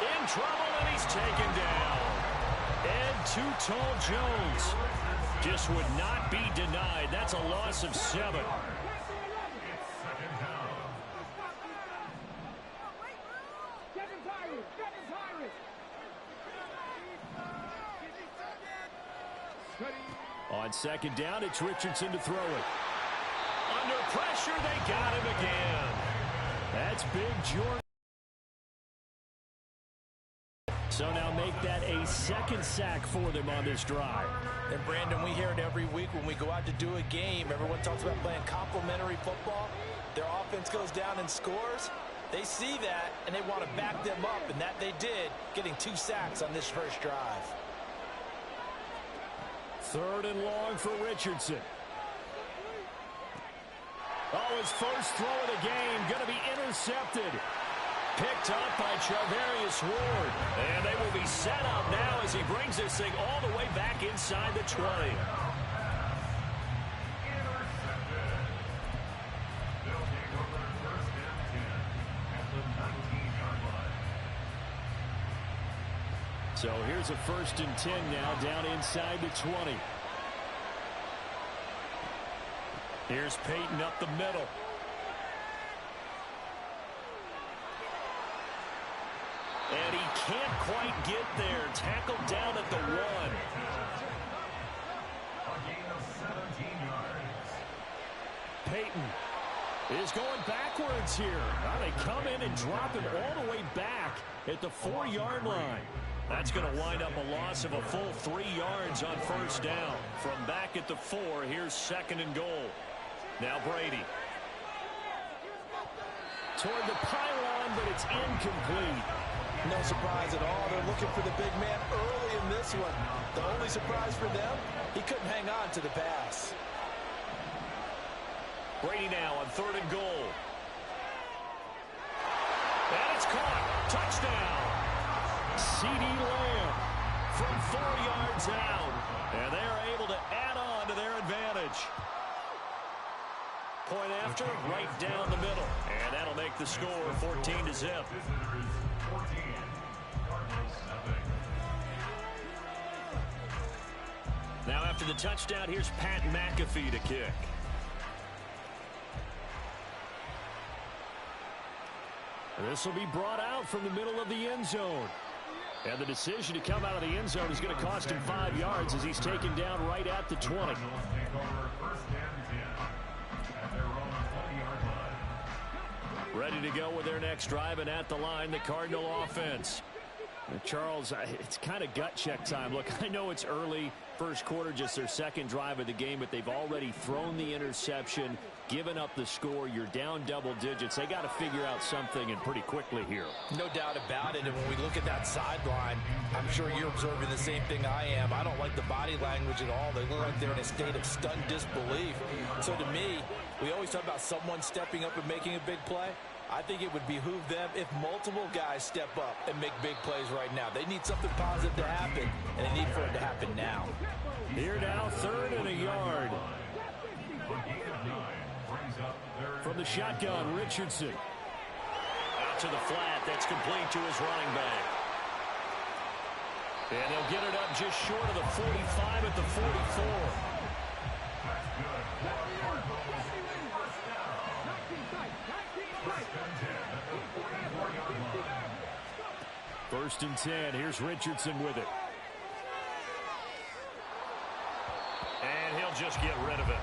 [SPEAKER 1] In trouble, and he's taken down. And Too Tall Jones just would not be denied. That's a loss of 7.
[SPEAKER 3] On second down, it's Richardson to throw it.
[SPEAKER 1] Under pressure, they got him again.
[SPEAKER 3] That's big, Jordan. So now make that a second sack for them on this drive.
[SPEAKER 2] And Brandon, we hear it every week when we go out to do a game. Everyone talks about playing complementary football. Their offense goes down and scores. They see that, and they want to back them up, and that they did, getting 2 sacks on this first drive.
[SPEAKER 3] 3rd and long for Richardson.
[SPEAKER 1] Oh, his first throw of the game going to be intercepted. Picked up by Charvarius Ward. And they will be set up now as he brings this thing all the way back inside the 20.
[SPEAKER 3] So here's a 1st and 10 now down inside the 20.
[SPEAKER 1] Here's Peyton up the middle. And he can't quite get there. Tackled down at the 1. Peyton
[SPEAKER 3] is going backwards here. Well, they come in and drop him all the way back at the 4-yard line. That's going to wind up a loss of a full 3 yards on first down. From back at the 4, here's 2nd and goal. Now Brady. Toward the pylon, but it's incomplete.
[SPEAKER 2] No surprise at all. They're looking for the big man early in this one. The only surprise for them, he couldn't hang on to the pass.
[SPEAKER 3] Brady now on 3rd and goal. And it's caught. Touchdown. CeeDee Lamb from 4 yards out. And they are able to add on to their advantage. Point after, right down the middle. And that'll make the score 14-0. Now after the touchdown, here's Pat McAfee to kick. This will be brought out from the middle of the end zone. And the decision to come out of the end zone is going to cost him 5 yards as he's taken down right at the 20. Ready to go with their next drive, and at the line, the Cardinal offense. Charles, it's kind of gut check time. Look, I know it's early, first quarter, just their 2nd drive of the game, but they've already thrown the interception, given up the score. You're down double digits. They got to figure out something, and pretty quickly here.
[SPEAKER 2] No doubt about it. And when we look at that sideline, I'm sure you're observing the same thing I am. I don't like the body language at all. They look like they're in a state of stunned disbelief. So to me, we always talk about someone stepping up and making a big play. I think it would behoove them if multiple guys step up and make big plays right now. They need something positive to happen, and they need for it to happen now.
[SPEAKER 3] Here now, 3rd and a yard. From the shotgun, Richardson. Out to the flat. That's complete to his running back. And he'll get it up just short of the 45 at the 44. 1st and 10. Here's Richardson with it. And he'll just get rid of it.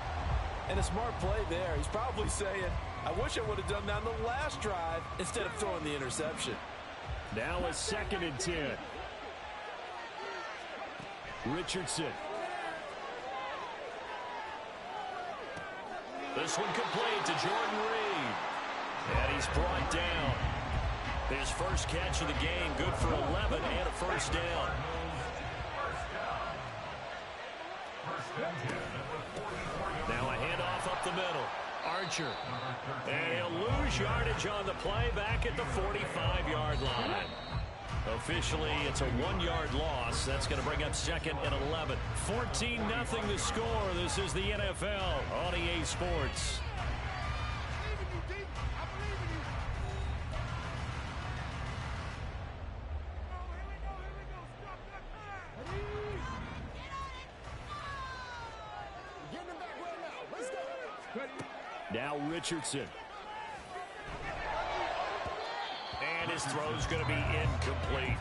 [SPEAKER 2] And a smart play there. He's probably saying, I wish I would have done that on the last drive instead of throwing the interception.
[SPEAKER 3] Now a 2nd and 10. Richardson. This one complete to Jordan Reed. And he's brought down. His first catch of the game, good for 11 and a first down. Now a handoff up the middle. Archer. And he'll lose yardage on the play back at the 45-yard line. Officially, it's a 1-yard loss. That's going to bring up 2nd and 11. 14-0 the score. This is the NFL on EA Sports. Now Richardson. And his throw's going to be incomplete.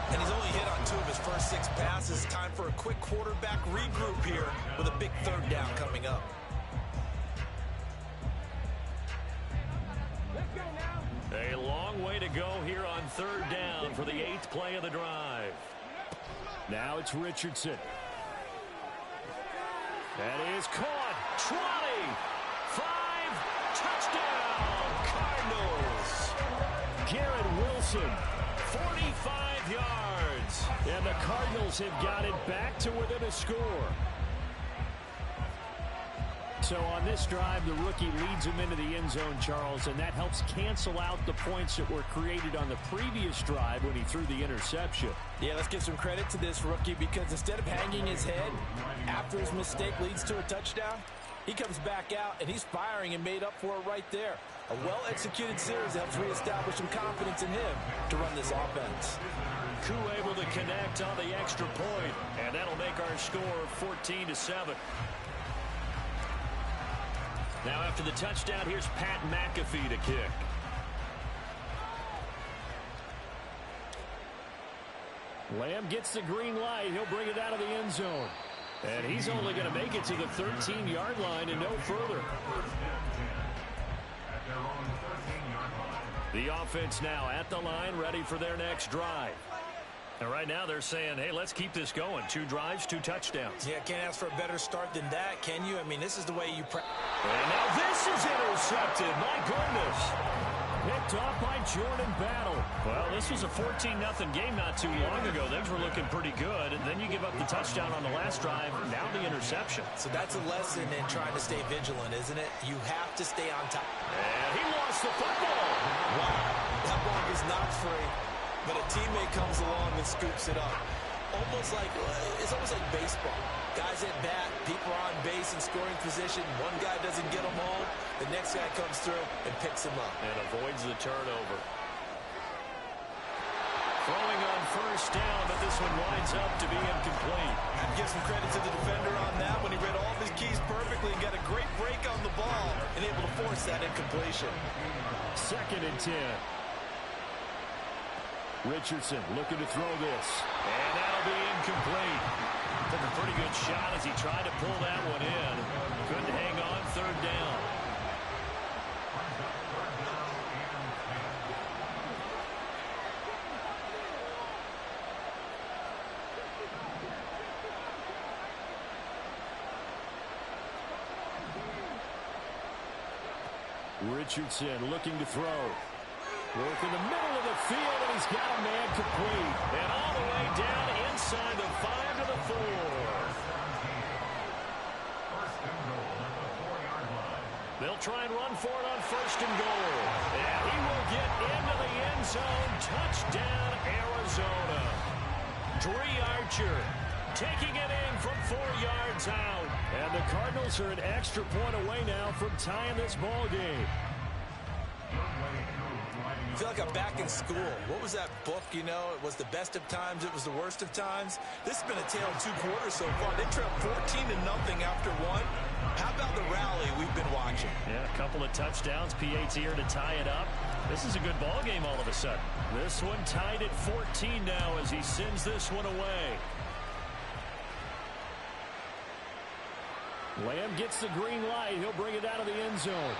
[SPEAKER 2] And he's only hit on 2 of his first 6 passes. Time for a quick quarterback regroup here with a big 3rd down coming up.
[SPEAKER 3] A long way to go here on 3rd down for the 8th play of the drive. Now it's Richardson. That is caught. 20. 5. Touchdown. Cardinals. Garrett Wilson. 45 yards. And the Cardinals have got it back to within a score. So on this drive, the rookie leads him into the end zone, Charles, and that helps cancel out the points that were created on the previous drive when he threw the interception.
[SPEAKER 2] Yeah, let's give some credit to this rookie because instead of hanging his head after his mistake leads to a touchdown, he comes back out and he's firing and made up for it right there. A well-executed series helps reestablish some confidence in him to run this offense.
[SPEAKER 3] Koo able to connect on the extra point, and that'll make our score 14-7. Now after the touchdown, here's Pat McAfee to kick. Lamb gets the green light. He'll bring it out of the end zone. And he's only going to make it to the 13-yard line and no further.
[SPEAKER 1] The offense now at the line, ready for their next drive. And right now they're saying, hey, let's keep this going. 2 drives, 2 touchdowns.
[SPEAKER 2] Yeah, can't ask for a better start than that, can you? I mean, this is the way you
[SPEAKER 1] And now this is intercepted. My goodness. Picked off by Jordan Battle. Well, this was a 14-0 game not too long ago. Things were looking pretty good. And then you give up the touchdown on the last drive. Now the interception.
[SPEAKER 2] So that's a lesson in trying to stay vigilant, isn't it? You have to stay on top.
[SPEAKER 1] And he lost the football.
[SPEAKER 2] Wow, that ball is not free. But a teammate comes along and scoops it up. It's almost like baseball. Guys at bat, people are on base in scoring position. One guy doesn't get them home. The next guy comes through and picks him up.
[SPEAKER 1] And avoids the turnover. Throwing on first down, but this one winds up to be incomplete.
[SPEAKER 2] I'd give some credit to the defender on that when he read all of his keys perfectly and got a great break on the ball and able to force that incompletion.
[SPEAKER 3] 2nd and 10. Richardson looking to throw this.
[SPEAKER 1] And that'll be incomplete. Took a pretty good shot as he tried to pull that one in. Couldn't hang on 3rd down.
[SPEAKER 3] Richardson looking to throw. Work in the middle of the field, and he's got a man complete.
[SPEAKER 1] And all the way down inside the 5 to the 4. They'll try and run for it on 1st and goal. And he will get into the end zone. Touchdown, Arizona. Dree Archer taking it in from 4 yards out.
[SPEAKER 3] And the Cardinals are an extra point away now from tying this ball game.
[SPEAKER 2] I feel like I'm back in school. What was that book, you know? It was the best of times. It was the worst of times. This has been a tale of 2 quarters so far. They trailed 14-0 after 1. How about the rally we've been watching?
[SPEAKER 1] Yeah, a couple of touchdowns. PAT here to tie it up. This is a good ball game all of a sudden. This one tied at 14 now as he sends this one away.
[SPEAKER 3] Lamb gets the green light. He'll bring it out of the end zone.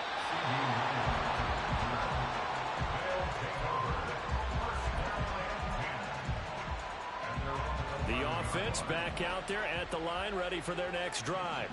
[SPEAKER 1] The offense back out there at the line, ready for their next drive.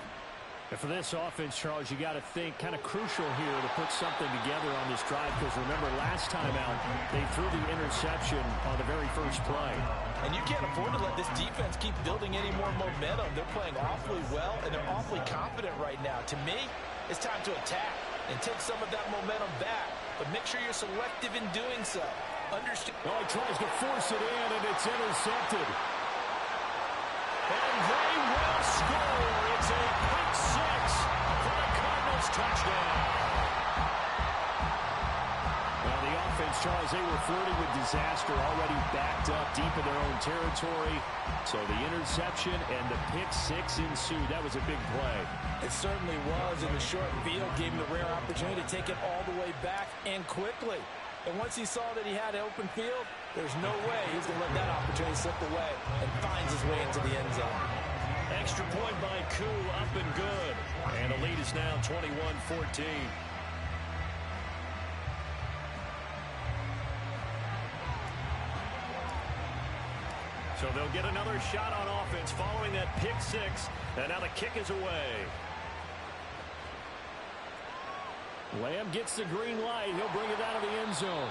[SPEAKER 3] And for this offense, Charles, you got to think kind of crucial here to put something together on this drive, because remember last time out they threw the interception on the very first play.
[SPEAKER 2] And you can't afford to let this defense keep building any more momentum. They're playing awfully well, and they're awfully confident right now. To me, it's time to attack and take some of that momentum back. But make sure you're selective in doing so. Understand.
[SPEAKER 3] Oh, he tries to force it in, and it's intercepted.
[SPEAKER 1] And they will score. It's a pick 6 for the Cardinals touchdown.
[SPEAKER 3] Well, the offense, Charles, they were flirting with disaster, already backed up deep in their own territory. So the interception and the pick 6 ensued. That was a big play.
[SPEAKER 2] It certainly was, and the short field gave him the rare opportunity to take it all the way back and quickly. And once he saw that he had open field, there's no way he's going to let that opportunity slip away, and finds his way into the end zone.
[SPEAKER 1] Extra point by Koo, up and good. And the lead is now 21-14. So they'll get another shot on offense following that pick 6. And now the kick is away.
[SPEAKER 3] Lamb gets the green light. He'll bring it out of the end zone.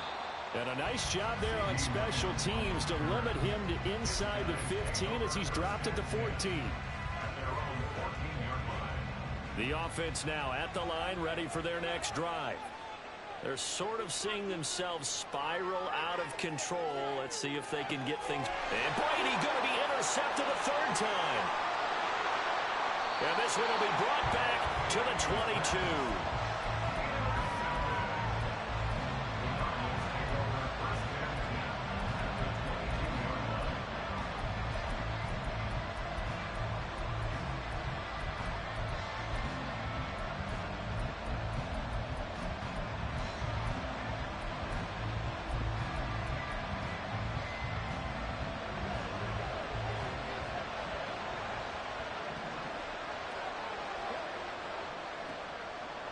[SPEAKER 3] And a nice job there on special teams to limit him to inside the 15 as he's dropped at the 14.
[SPEAKER 1] The offense now at the line, ready for their next drive. They're sort of seeing themselves spiral out of control. Let's see if they can get things. And Brady going to be intercepted a 3rd time. And this one will be brought back to the 22.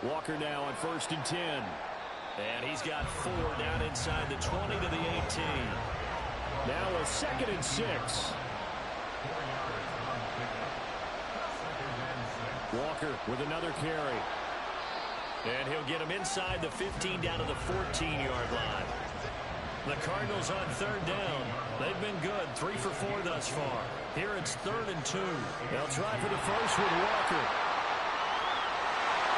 [SPEAKER 3] Walker now on 1st and 10.
[SPEAKER 1] And he's got 4 down inside the 20 to the 18.
[SPEAKER 3] Now a 2nd and 6. Walker with another carry.
[SPEAKER 1] And he'll get him inside the 15 down to the 14-yard line. The Cardinals on 3rd down. They've been good, 3 for 4 thus far. Here it's 3rd and 2.
[SPEAKER 3] They'll try for the first with Walker.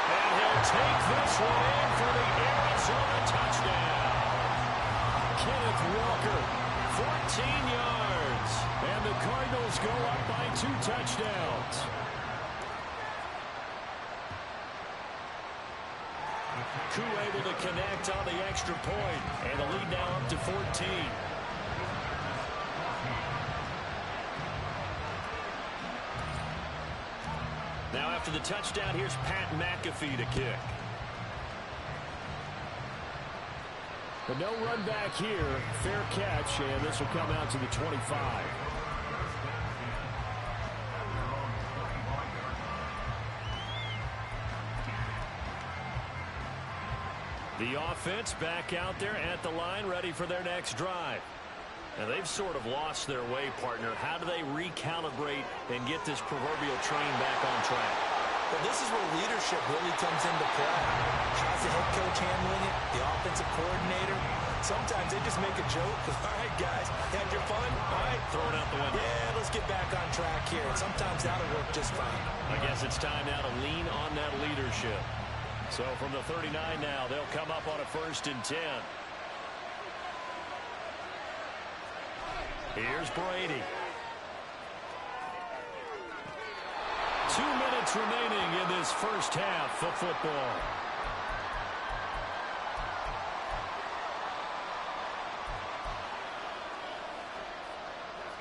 [SPEAKER 1] And he'll take this one in for the Arizona touchdown.
[SPEAKER 3] Kenneth Walker, 14 yards. And the Cardinals go up by 2 touchdowns.
[SPEAKER 1] Koo able to connect on the extra point. And the lead now up to 14. Now after the touchdown, here's Pat McAfee to kick.
[SPEAKER 3] But no run back here. Fair catch, and this will come out to the 25.
[SPEAKER 1] The offense back out there at the line, ready for their next drive. And they've sort of lost their way, partner. How do they recalibrate and get this proverbial train back on track?
[SPEAKER 2] Well, this is where leadership really comes into play. How's the head coach handling it? The offensive coordinator? Sometimes they just make a joke. All right, guys, had your fun? All right.
[SPEAKER 1] Throw it out the window.
[SPEAKER 2] Yeah, let's get back on track here. And sometimes that'll work just fine.
[SPEAKER 1] I guess it's time now to lean on that leadership. So from the 39 now, they'll come up on a 1st and 10. Here's Brady. 2 minutes remaining in this first half of football.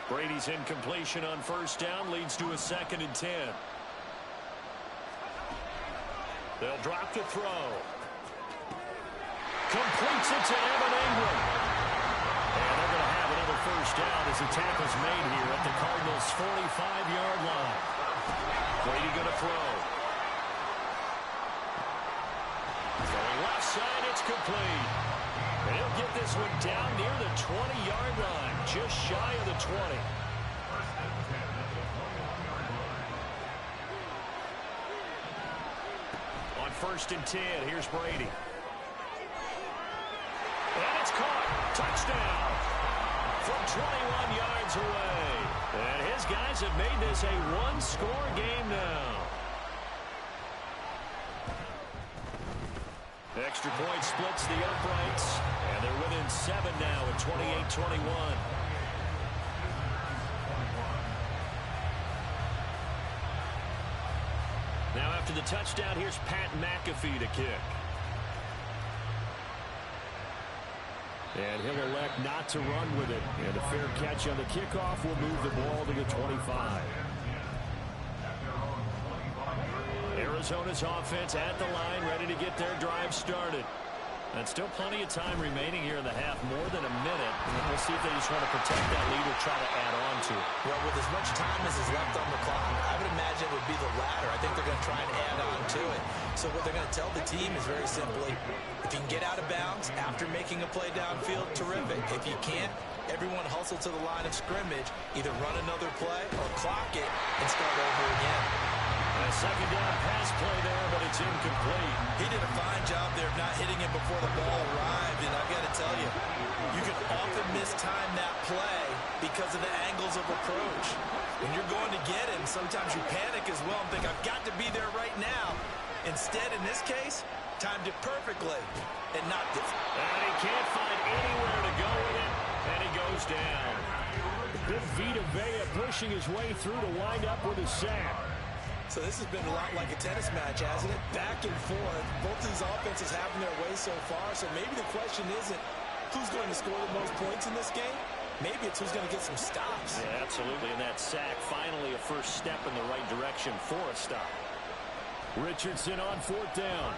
[SPEAKER 1] Brady's incompletion on 1st down leads to a 2nd and 10. They'll drop the throw. Completes it to Evan Ingram. And they're going to have another 1st down as the tackle's made here at the Cardinals' 45-yard line. Brady going to throw. Throwing left side, it's complete. And he'll get this one down near the 20-yard line, just shy of the 20. On 1st and 10, here's Brady. And it's caught. Touchdown. From 21 yards away. And his guys have made this a one-score game now. Extra point splits the uprights. And they're within 7 now at 28-21. Now after the touchdown, here's Pat McAfee to kick.
[SPEAKER 3] And he'll elect not to run with it. And a fair catch on the kickoff will move the ball to the 25.
[SPEAKER 1] Arizona's offense at the line, ready to get their drive started. And still plenty of time remaining here in the half, more than a minute. And we'll see if they just want to protect that lead or try to add on to it.
[SPEAKER 2] Well, with as much time as is left on the clock, I would imagine it would be the latter. I think they're going to try and add on to it. So what they're going to tell the team is very simply, if you can get out of bounds after making a play downfield, terrific. If you can't, everyone hustle to the line of scrimmage, either run another play or clock it and start over again.
[SPEAKER 1] A 2nd down pass play there, but it's incomplete.
[SPEAKER 2] He did a fine job there of not hitting it before the ball arrived, and I've got to tell you, you can often mistime that play because of the angles of approach. When you're going to get him, sometimes you panic as well and think, I've got to be there right now. Instead, in this case, timed it perfectly and knocked it.
[SPEAKER 1] And he can't find anywhere to go with it, and he goes down.
[SPEAKER 3] Big Vita Vea pushing his way through to wind up with a sack.
[SPEAKER 2] So this has been a lot like a tennis match, hasn't it? Back and forth. Both these offenses having their way so far. So maybe the question isn't who's going to score the most points in this game. Maybe it's who's going to get some stops.
[SPEAKER 1] Yeah, absolutely. And that sack, finally a first step in the right direction for a stop.
[SPEAKER 3] Richardson on 4th down.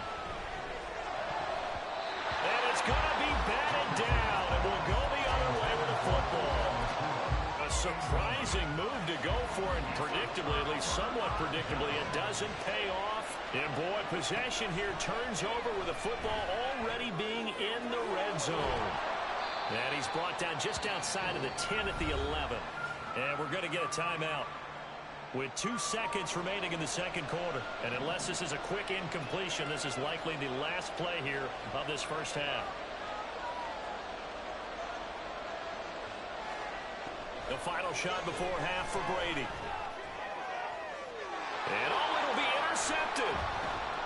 [SPEAKER 1] And it's going to be batted down. And we'll go the other way with the football. A surprising move to go for, and predictably, at least somewhat predictably, it doesn't pay off.
[SPEAKER 3] And boy, possession here turns over with the football already being in the red zone. And he's brought down just outside of the 10 at the 11. And we're going to get a timeout with 2 seconds remaining in the second quarter. And unless this is a quick incompletion, this is likely the last play here of this first half. The final shot before half for Brady. And it'll be intercepted.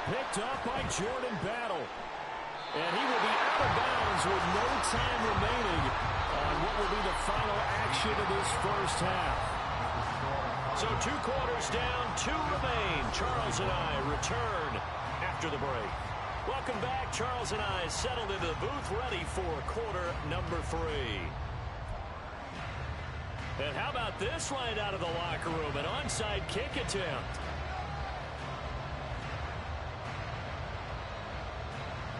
[SPEAKER 3] Picked up by Jordan Battle. And he will be out of bounds with no time remaining on what will be the final action of this first half. So 2 quarters down, 2 remain. Charles and I return after the break. Welcome back. Charles and I settled into the booth ready for quarter number 3. And how about this right out of the locker room? An onside kick attempt.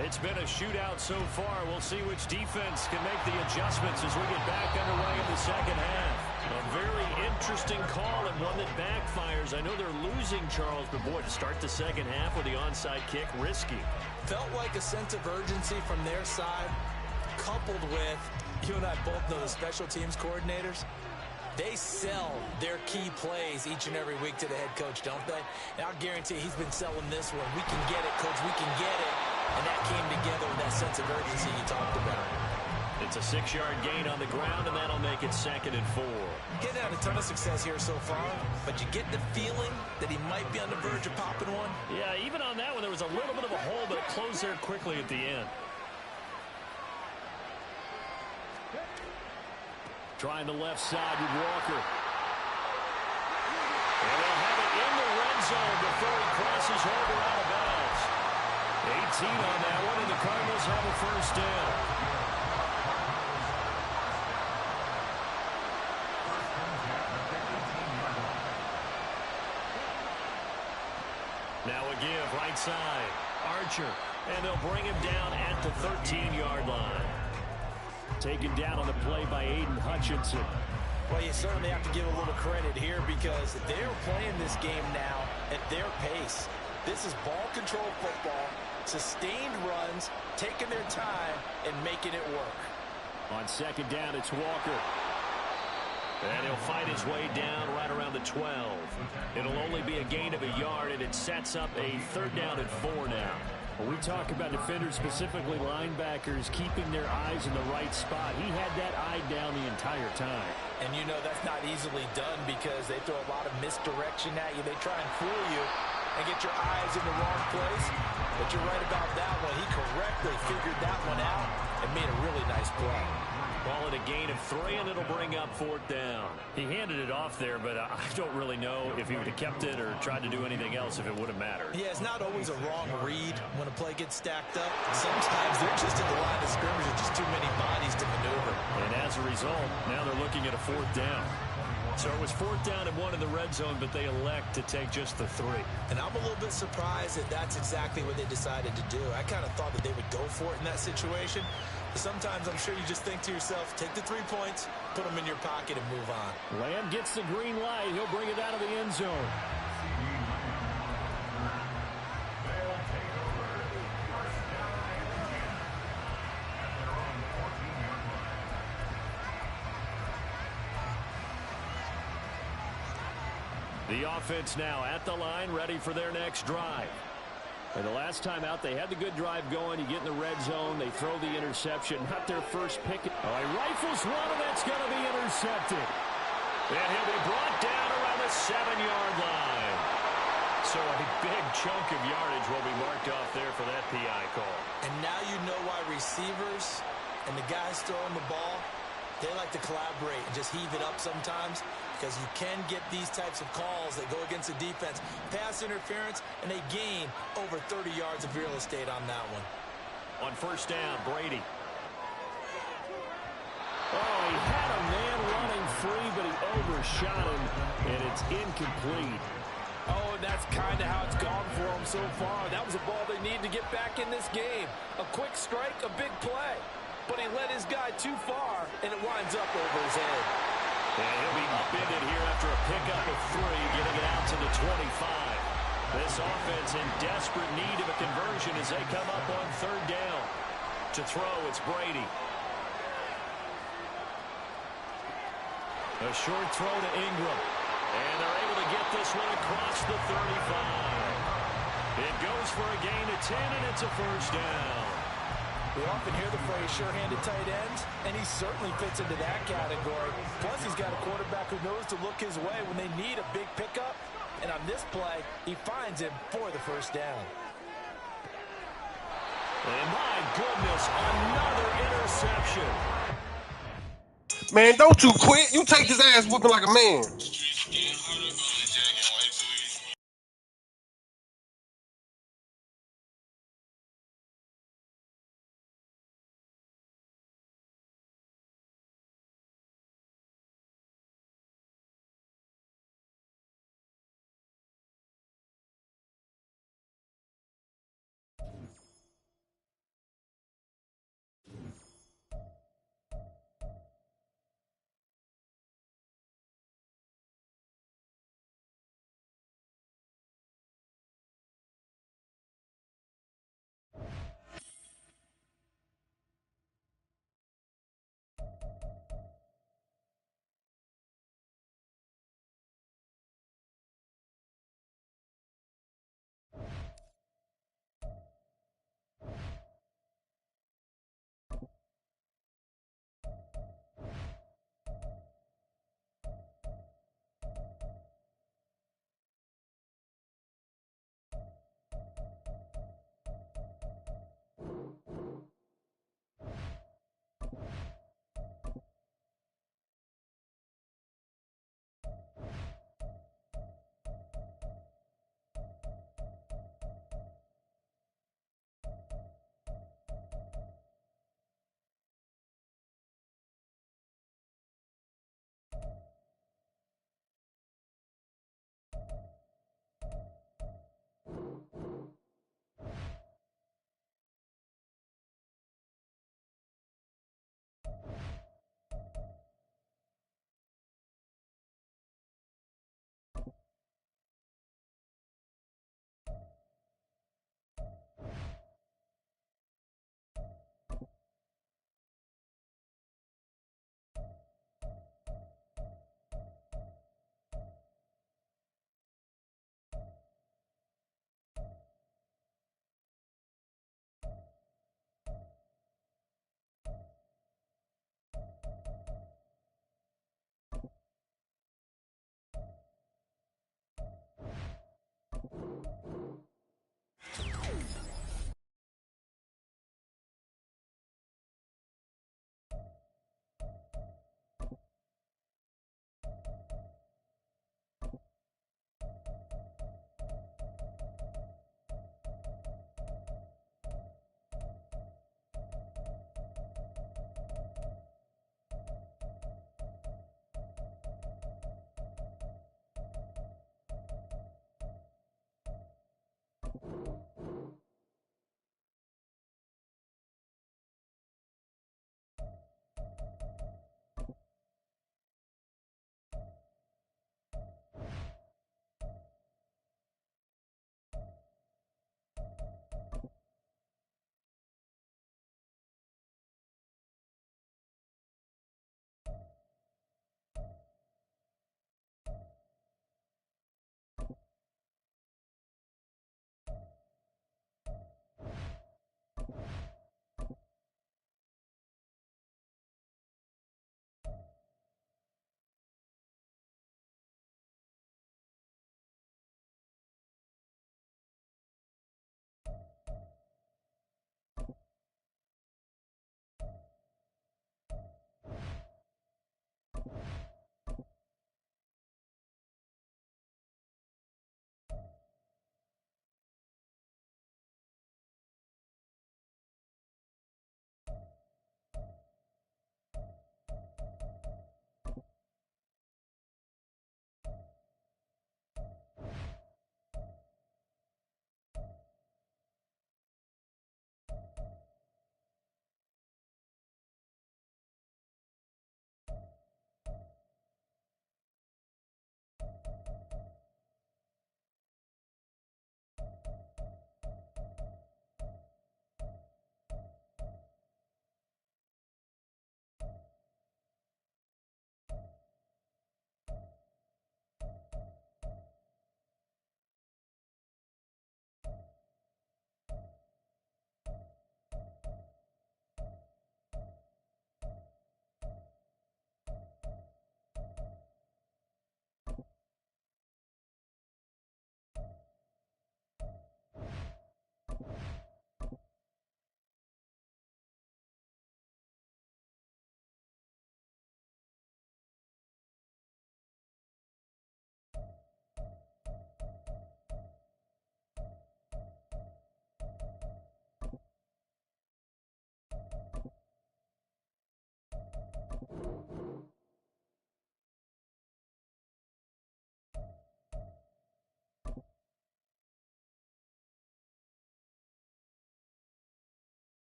[SPEAKER 3] It's been a shootout so far. We'll see which defense can make the adjustments as we get back underway in the second half. A very interesting call and one that backfires. I know they're losing, Charles, but boy, to start the second half with the onside kick, risky.
[SPEAKER 2] Felt like a sense of urgency from their side, coupled with, you and I both know the special teams coordinators. They sell their key plays each and every week to the head coach, don't they? And I'll guarantee he's been selling this one. We can get it, coach, we can get it. And that came together with that sense of urgency you talked about.
[SPEAKER 3] It's a 6-yard gain on the ground, and that'll make it 2nd and 4.
[SPEAKER 2] Getting had a ton of success here so far, but you get the feeling that he might be on the verge of popping one.
[SPEAKER 3] Yeah, even on that one, there was a little bit of a hole, but it closed there quickly at the end. Trying the left side with Walker. And they'll have it in the red zone before he crosses over out of bounds. 18 on that one, and the Cardinals have a first down. Now a give, right side. Archer, and they'll bring him down at the 13-yard line. Taken down on the play by Aiden Hutchinson.
[SPEAKER 2] Well, you certainly have to give a little credit here because they're playing this game now at their pace. This is ball control football, sustained runs, taking their time, and making it work.
[SPEAKER 3] On 2nd down, it's Walker. And he'll fight his way down right around the 12. It'll only be a gain of a yard, and it sets up a 3rd down and 4 now. When we talk about defenders, specifically linebackers, keeping their eyes in the right spot, he had that eye down the entire time.
[SPEAKER 2] And you know that's not easily done because they throw a lot of misdirection at you. They try and fool you and get your eyes in the wrong place. But you're right about that one. He correctly figured that one out and made a really nice play.
[SPEAKER 3] Ball at a gain of 3, and it'll bring up 4th down. He handed it off there, but I don't really know if he would have kept it or tried to do anything else if it would have mattered.
[SPEAKER 2] Yeah, it's not always a wrong read when a play gets stacked up. Sometimes they're just in the line of scrimmage and just too many bodies to maneuver.
[SPEAKER 3] And as a result, now they're looking at a 4th down. So it was 4th down and 1 in the red zone, but they elect to take just the 3.
[SPEAKER 2] And I'm a little bit surprised that that's exactly what they decided to do. I kind of thought that they would go for it in that situation. But sometimes I'm sure you just think to yourself, take the 3 points, put them in your pocket, and move on.
[SPEAKER 3] Lamb gets the green light. He'll bring it out of the end zone. The offense now at the line, ready for their next drive. And the last time out, they had the good drive going. You get in the red zone, they throw the interception. Not their first pick. Oh, he rifles one, and that's going to be intercepted. And he'll be brought down around the 7-yard line. So a big chunk of yardage will be marked off there for that PI call.
[SPEAKER 2] And now you know why receivers and the guys throwing the ball, they like to collaborate and just heave it up sometimes because you can get these types of calls that go against the defense. Pass interference, and they gain over 30 yards of real estate on that one.
[SPEAKER 3] On 1st down, Brady. Oh, he had a man running free, but he overshot him, and it's incomplete.
[SPEAKER 5] Oh, and that's kind of how it's gone for him so far. That was a ball they need to get back in this game. A quick strike, a big play. But he led his guy too far, and it winds up over his head.
[SPEAKER 3] And he'll be upended here after a pickup of 3, getting it out to the 25.
[SPEAKER 1] This offense in desperate need of a conversion as they come up on third down. To throw, it's Brady. A short throw to Ingram. And they're able to get this one across the 35. It goes for a gain of 10, and it's a first down.
[SPEAKER 2] We often hear the phrase sure-handed tight ends, and he certainly fits into that category. Plus, he's got a quarterback who knows to look his way when they need a big pickup. And on this play, he finds him for the first down.
[SPEAKER 1] And my goodness, another interception.
[SPEAKER 6] Man, don't you quit. You take this ass whooping like a man.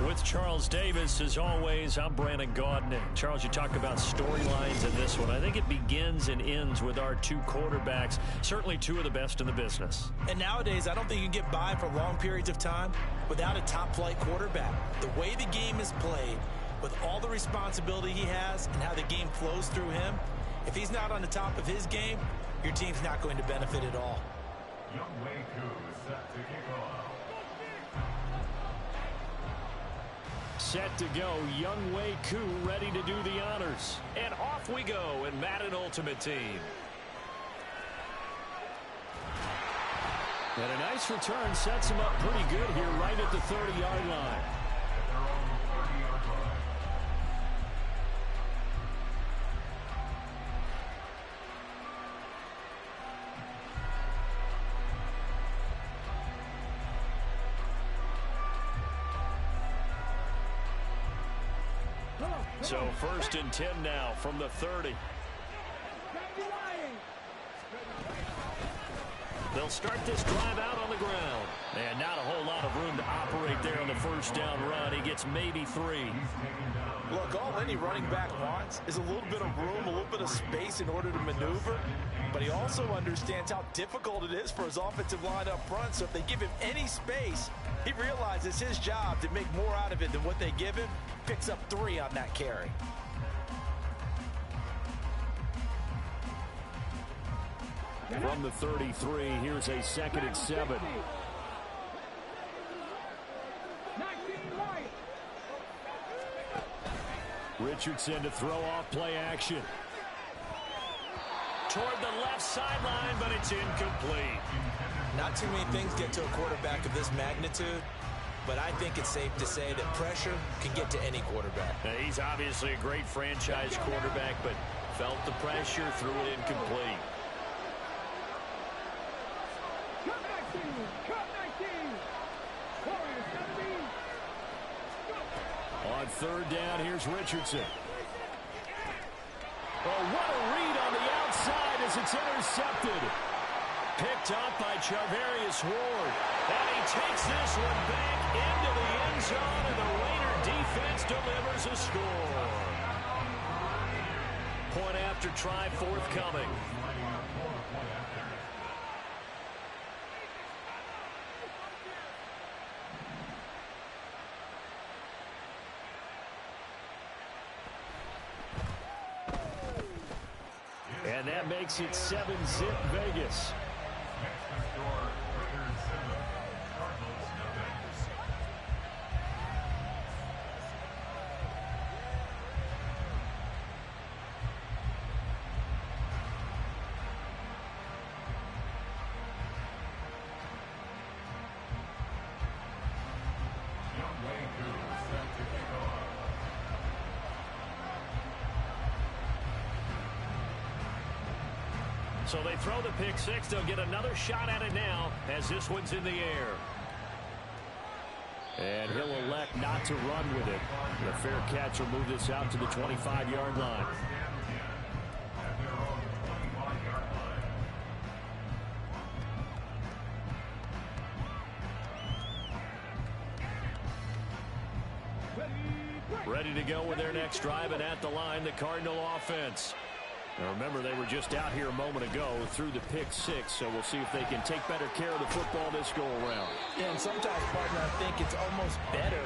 [SPEAKER 3] With Charles Davis, as always, I'm Brandon Gaudin. Charles, you talk about storylines in this one. I think it begins and ends with our two quarterbacks, certainly two of the best in the business.
[SPEAKER 2] And nowadays, I don't think you can get by for long periods of time without a top-flight quarterback. The way the game is played, with all the responsibility he has and how the game flows through him, if he's not on the top of his game, your team's not going to benefit at all.
[SPEAKER 3] Set to go, Young Wei Koo ready to do the honors. And off we go in Madden Ultimate Team. And a nice return sets him up pretty good here right at the 30-yard line.
[SPEAKER 1] So 1st and 10 now from the 30. They'll start this drive out on the ground. And not a whole lot of room to operate there on the first down run. He gets maybe 3.
[SPEAKER 2] Look, all any running back wants is a little bit of room, a little bit of space in order to maneuver. But he also understands how difficult it is for his offensive line up front. So if they give him any space, he realizes his job to make more out of it than what they give him. Picks up 3 on that carry.
[SPEAKER 3] From the 33, here's a 2nd and 7. Richardson to throw off play action.
[SPEAKER 1] Toward the left sideline, but it's incomplete.
[SPEAKER 2] Not too many things get to a quarterback of this magnitude, but I think it's safe to say that pressure can get to any quarterback.
[SPEAKER 1] Now, he's obviously a great franchise quarterback, but felt the pressure, threw it incomplete.
[SPEAKER 3] On 3rd down, here's Richardson. Oh, what a read on the outside as it's intercepted.
[SPEAKER 1] Picked up by Charvarius Ward. And he takes this one back into the end zone, and the Raider defense delivers a score. Point after try forthcoming.
[SPEAKER 3] And that makes it 7-zip Vegas.
[SPEAKER 1] So they throw the pick 6. They'll get another shot at it now as this one's in the air.
[SPEAKER 3] And he'll elect not to run with it. The fair catch will move this out to the 25-yard line.
[SPEAKER 1] Ready to go with their next drive, and at the line, the Cardinal offense.
[SPEAKER 3] Now remember, they were just out here a moment ago through the pick 6, so we'll see if they can take better care of the football this go-around.
[SPEAKER 2] Yeah, and sometimes, partner, I think it's almost better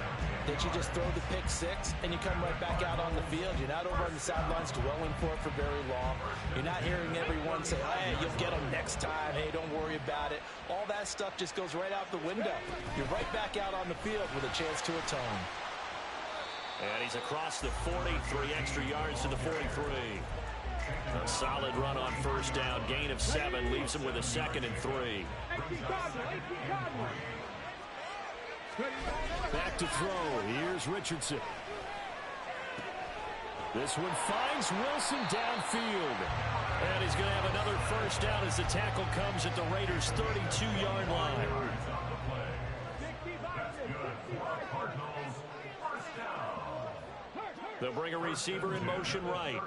[SPEAKER 2] that you just throw the pick 6 and you come right back out on the field. You're not over on the sidelines dwelling for it for very long. You're not hearing everyone say, hey, you'll get them next time. Hey, don't worry about it. All that stuff just goes right out the window. You're right back out on the field with a chance to atone.
[SPEAKER 1] And he's across the 40, 3 extra yards to the 43. A solid run on first down. Gain of 7 leaves him with a 2nd and 3.
[SPEAKER 3] Back to throw. Here's Richardson. This one finds Wilson downfield.
[SPEAKER 1] And he's going to have another first down as the tackle comes at the Raiders' 32-yard line. They'll bring a receiver in motion right.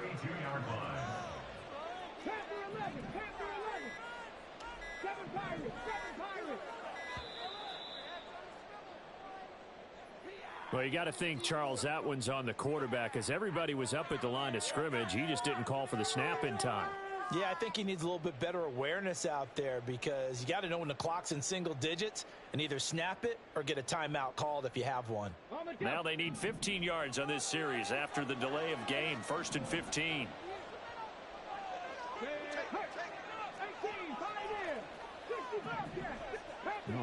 [SPEAKER 3] Well, you got to think, Charles, that one's on the quarterback, as everybody was up at the line of scrimmage. He just didn't call for the snap in time.
[SPEAKER 2] Yeah, I think he needs a little bit better awareness out there, because you got to know when the clock's in single digits and either snap it or get a timeout called if you have one.
[SPEAKER 1] Now they need 15 yards on this series after the delay of game. 1st and 15.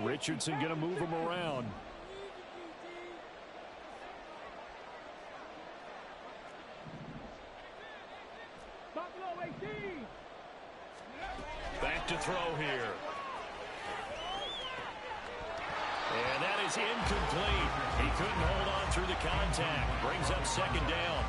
[SPEAKER 3] Richardson going to move him around.
[SPEAKER 1] Back to throw here. And that is incomplete. He couldn't hold on through the contact. Brings up 2nd down.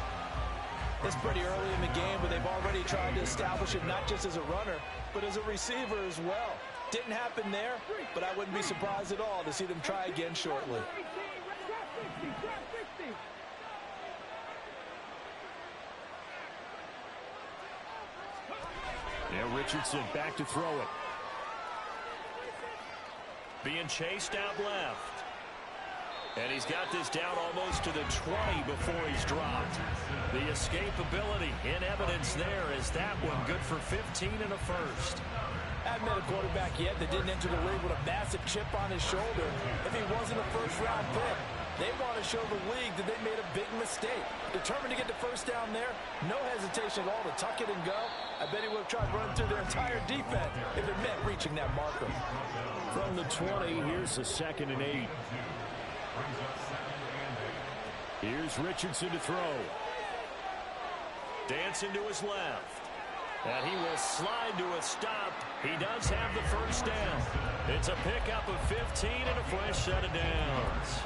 [SPEAKER 2] It's pretty early in the game, but they've already tried to establish him not just as a runner, but as a receiver as well. Didn't happen there, but I wouldn't be surprised at all to see them try again shortly.
[SPEAKER 3] Now Richardson back to throw it.
[SPEAKER 1] Being chased out left. And he's got this down almost to the 20 before he's dropped. The escapability in evidence there is that one good for 15 and a first.
[SPEAKER 5] Haven't met a quarterback yet that didn't enter the league with a massive chip on his shoulder. If he wasn't a first-round pick, they want to show the league that they made a big mistake. Determined to get the first down there, no hesitation at all to tuck it and go. I bet he would have tried running through their entire defense if it meant reaching that marker.
[SPEAKER 3] From the 20, here's the 2nd and 8. Here's Richardson to throw.
[SPEAKER 1] Dancing to his left. And he will slide to a stop. He does have the first down. It's a pickup of 15 and a fresh set of downs.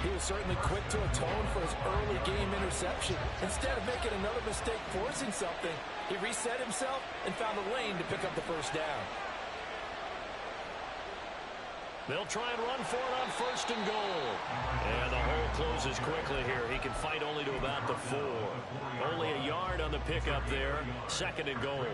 [SPEAKER 5] He was certainly quick to atone for his early game interception. Instead of making another mistake forcing something, he reset himself and found a lane to pick up the first down.
[SPEAKER 1] They'll try and run for it on 1st and goal. And the hole closes quickly here. He can fight only to about the 4. Only a yard on the pickup there. 2nd and goal.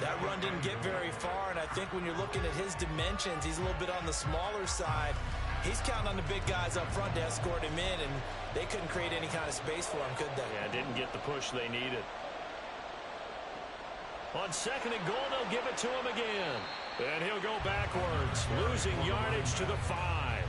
[SPEAKER 2] That run didn't get very far, and I think when you're looking at his dimensions, he's a little bit on the smaller side. He's counting on the big guys up front to escort him in, and they couldn't create any kind of space for him, could they?
[SPEAKER 1] Yeah, didn't get the push they needed. On 2nd and goal, they'll give it to him again. And he'll go backwards, losing yardage to the 5.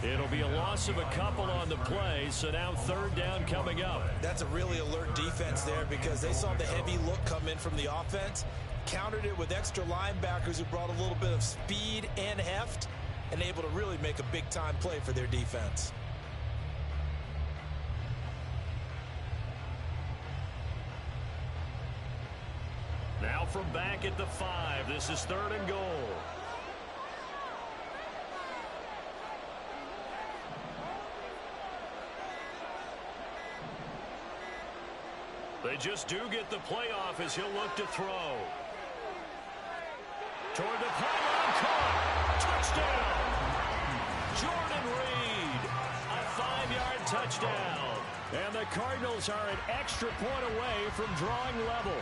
[SPEAKER 1] It'll be a loss of a couple on the play, so now 3rd down coming up.
[SPEAKER 2] That's a really alert defense there because they saw the heavy look come in from the offense, countered it with extra linebackers who brought a little bit of speed and heft, and able to really make a big-time play for their defense.
[SPEAKER 1] Now from back at the 5, this is 3rd and goal. They just do get the playoff as he'll look to throw. Toward the pylon, caught. Touchdown. Jordan Reed, a 5-yard touchdown.
[SPEAKER 3] And the Cardinals are an extra point away from drawing level.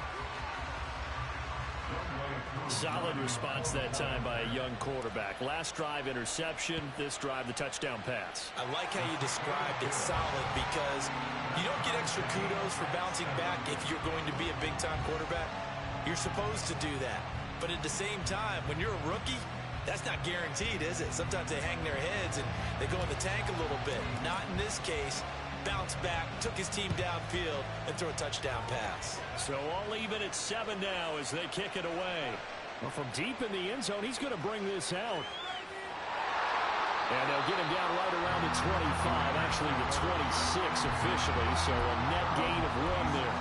[SPEAKER 1] Solid response that time by a young quarterback. Last drive interception, this drive the touchdown pass.
[SPEAKER 2] I like how you described it solid because you don't get extra kudos for bouncing back if you're going to be a big-time quarterback. You're supposed to do that. But at the same time, when you're a rookie, that's not guaranteed, is it? Sometimes they hang their heads and they go in the tank a little bit. Not in this case. Bounce back, took his team downfield, and threw a touchdown pass.
[SPEAKER 1] So all even at 7 now as they kick it away.
[SPEAKER 3] Well, from deep in the end zone, he's going to bring this out. And they'll get him down right around the 25, actually the 26 officially, so a net gain of 1 there.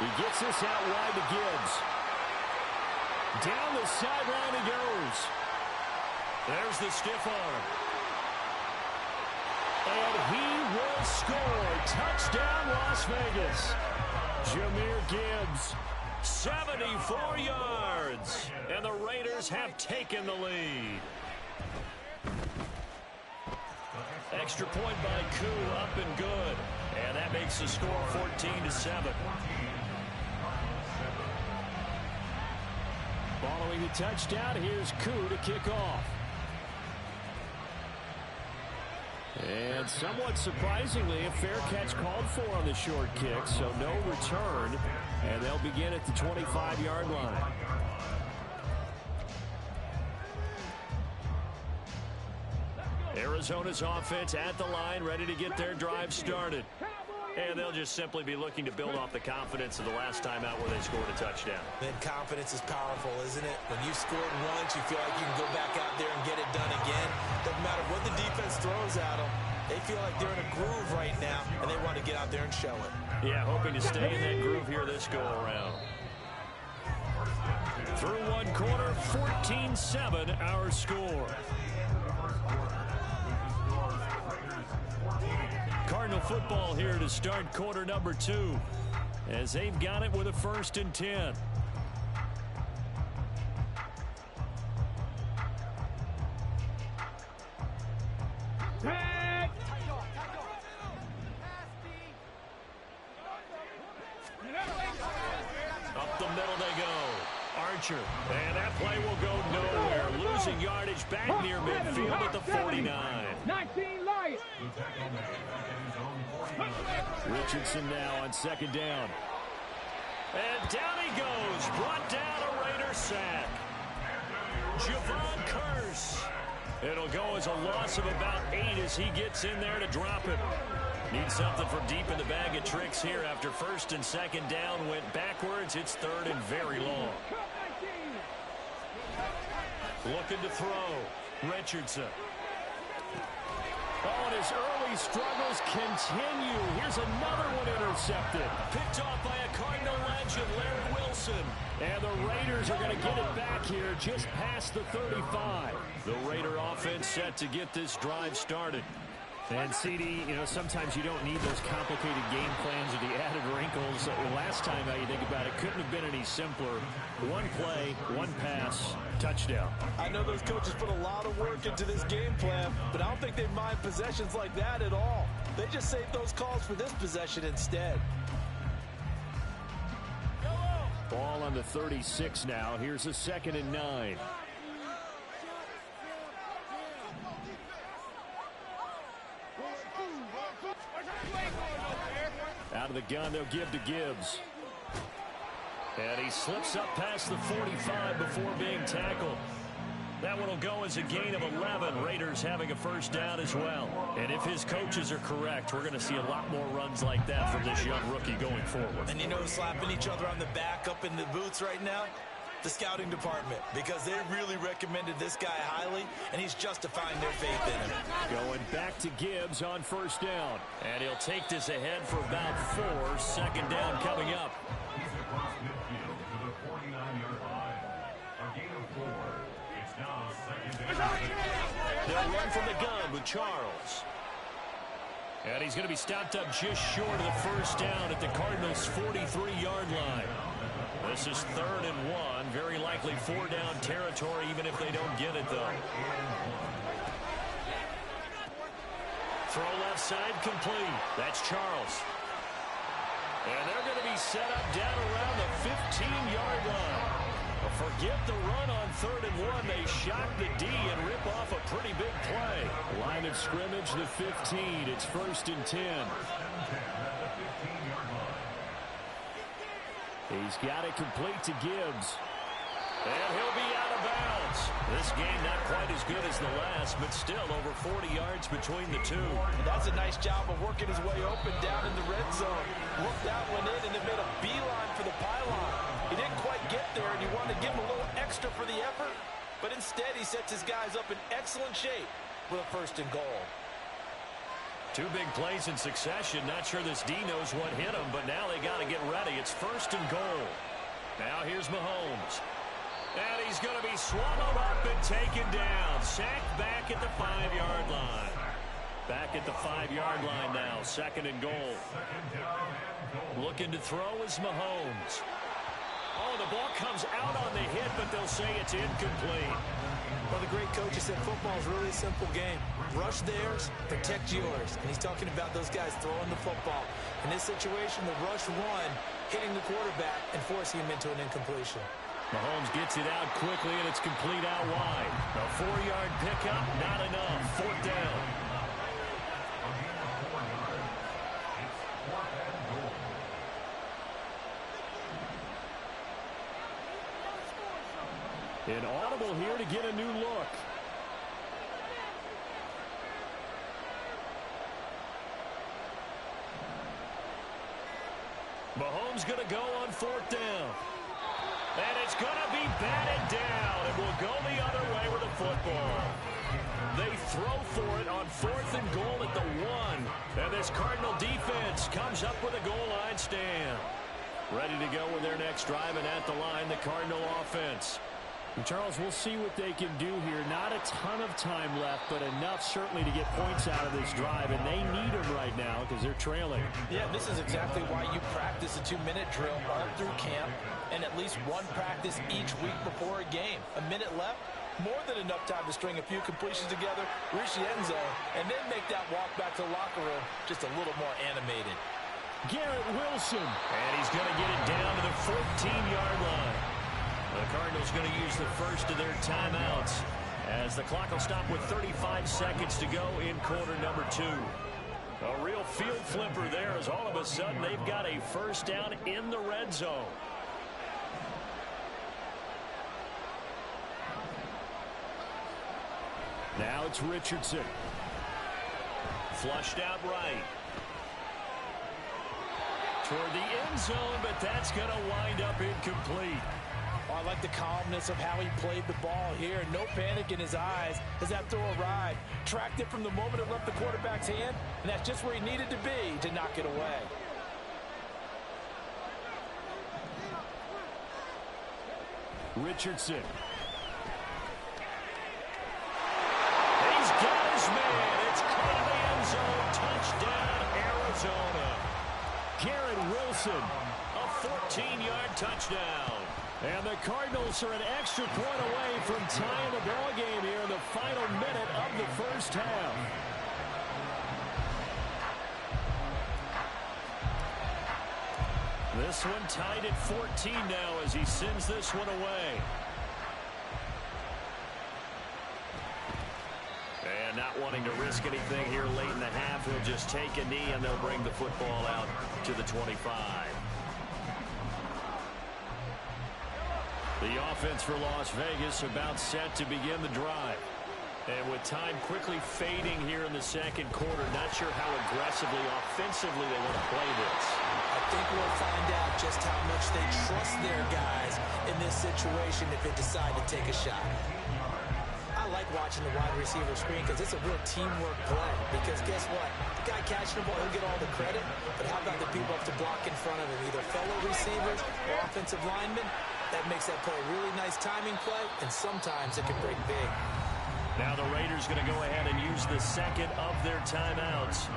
[SPEAKER 3] He gets this out wide to Gibbs. Down the sideline he goes.
[SPEAKER 1] There's the stiff arm.
[SPEAKER 3] And he will score. Touchdown, Las Vegas. Jahmyr Gibbs.
[SPEAKER 1] 74 yards. And the Raiders have taken the lead. Extra point by Koo, up and good. And that makes the score 14-7.
[SPEAKER 3] Following the touchdown, here's Koo to kick off. And somewhat surprisingly, a fair catch called for on the short kick, so no return. And they'll begin at the 25-yard line.
[SPEAKER 1] Arizona's offense at the line, ready to get their drive started. And they'll just simply be looking to build off the confidence of the last time out where they scored a touchdown.
[SPEAKER 2] Then confidence is powerful, isn't it? When you scored once, you feel like you can go back out there and get it done again. Doesn't matter what the defense throws at them. They feel like they're in a groove right now, and they want to get out there and show it.
[SPEAKER 1] Yeah, hoping to stay in that groove here this go-around.
[SPEAKER 3] Through one quarter, 14-7 our score. Cardinal football here to start quarter number 2 as they've got it with a 1st and 10. Up the middle they go. Archer. And that play will go nowhere. Losing yardage back near midfield at the 49.
[SPEAKER 4] 19 Lions.
[SPEAKER 3] Richardson now on 2nd down. And down he goes. Brought down a Raider sack. Javon Curse. It'll go as a loss of about 8 as he gets in there to drop it. Needs something from deep in the bag of tricks here after 1st and 2nd down went backwards. It's 3rd and very long. Looking to throw. Richardson. Oh, and his early struggles continue. Here's another one intercepted. Picked off by a Cardinal legend, Larry Wilson. And the Raiders are going to get it back here just past the 35. The Raider offense set to get this drive started. And, CD, you know, sometimes you don't need those complicated game plans or the added wrinkles. Last time, how you think about it, couldn't have been any simpler. One play, one pass, touchdown.
[SPEAKER 5] I know those coaches put a lot of work into this game plan, but I don't think they mind possessions like that at all. They just save those calls for this possession instead.
[SPEAKER 3] Ball on the 36 now. Here's a 2nd and 9. Out of the gun, they'll give to Gibbs. And he slips up past the 45 before being tackled. That one will go as a gain of 11. Raiders having a 1st down as well. And if his coaches are correct, we're going to see a lot more runs like that from this young rookie going forward.
[SPEAKER 2] And you know, slapping each other on the back up in the boots right now? The scouting department, because they really recommended this guy highly, and he's justifying their faith in him.
[SPEAKER 3] Going back to Gibbs on 1st down. And he'll take this ahead for about 4. 2nd down coming up. They'll run from the gun with Charles. And he's going to be stopped up just short of the 1st down at the Cardinals' 43-yard line. This is 3rd and 1. Very likely 4-down territory, even if they don't get it, though. Throw left side complete. That's Charles. And they're going to be set up down around the 15-yard line. Forget the run on 3rd and 1. They shock the D and rip off a pretty big play. Line of scrimmage, the 15. It's 1st and 10. He's got it complete to Gibbs. And he'll be out of bounds. This game not quite as good as the last, but still over 40 yards between the two.
[SPEAKER 5] And that's a nice job of working his way open down in the red zone. Looked that one in and then made a beeline for the pylon. He didn't quite get there, and you want to give him a little extra for the effort. But instead, he sets his guys up in excellent shape with a 1st and goal.
[SPEAKER 3] 2 big plays in succession. Not sure this D knows what hit him, but now they got to get ready. It's 1st and goal. Now here's Mahomes. And he's going to be swallowed up and taken down. Sacked back at the 5-yard line. Back at the 5-yard line now. 2nd and goal. Looking to throw is Mahomes. Oh, the ball comes out on the hit, but they'll say it's incomplete.
[SPEAKER 2] Well, the great coach has said football is really a simple game. Rush theirs, protect yours. And he's talking about those guys throwing the football. In this situation, the rush one, hitting the quarterback and forcing him into an incompletion.
[SPEAKER 3] Mahomes gets it out quickly, and it's complete out wide. A 4-yard pickup, not enough. 4th down. An audible here to get a new look. Mahomes going to go on 4th down. And it's going to be batted down, and will go the other way with the football. They throw for it on 4th and goal at the 1. And this Cardinal defense comes up with a goal line stand.
[SPEAKER 1] Ready to go with their next drive, and at the line, the Cardinal offense.
[SPEAKER 3] And Charles, we'll see what they can do here. Not a ton of time left, but enough certainly to get points out of this drive, and they need them right now because they're trailing.
[SPEAKER 2] Yeah, this is exactly why you practice a 2-minute drill all through camp and at least one practice each week before a game. A minute left, more than enough time to string a few completions together, reach the end zone, and then make that walk back to the locker room just a little more animated.
[SPEAKER 3] Garrett Wilson.
[SPEAKER 1] And he's going to get it down to the 14-yard line. The Cardinals going to use the first of their timeouts as the clock will stop with 35 seconds to go in quarter number 2. A real field flipper there as all of a sudden they've got a first down in the red zone.
[SPEAKER 3] Now it's Richardson.
[SPEAKER 1] Flushed out right. Toward the end zone, but that's going to wind up incomplete.
[SPEAKER 2] Oh, I like the calmness of how he played the ball here. No panic in his eyes as that throw arrived. Tracked it from the moment it left the quarterback's hand, and that's just where he needed to be to knock it away.
[SPEAKER 3] Richardson.
[SPEAKER 1] He's got his man. It's caught in the end zone. Touchdown, Arizona.
[SPEAKER 3] Garrett Wilson.
[SPEAKER 1] A 14-yard touchdown.
[SPEAKER 3] And the Cardinals are an extra point away from tying the ball game here in the final minute of the first half.
[SPEAKER 1] This one tied at 14 now as he sends this one away. And not wanting to risk anything here late in the half, he'll just take a knee and they'll bring the football out to the 25. The offense for Las Vegas about set to begin the drive. And with time quickly fading here in the second quarter, not sure how aggressively, offensively they want to play this.
[SPEAKER 2] I think we'll find out just how much they trust their guys in this situation if they decide to take a shot. I like watching the wide receiver screen because it's a real teamwork play. Because guess what? The guy catching the ball, he'll get all the credit. But how about the people up to block in front of him? Either fellow receivers or offensive linemen. That makes that play a really nice timing play, and sometimes it can break big.
[SPEAKER 1] Now the Raiders going to go ahead and use the second of their timeouts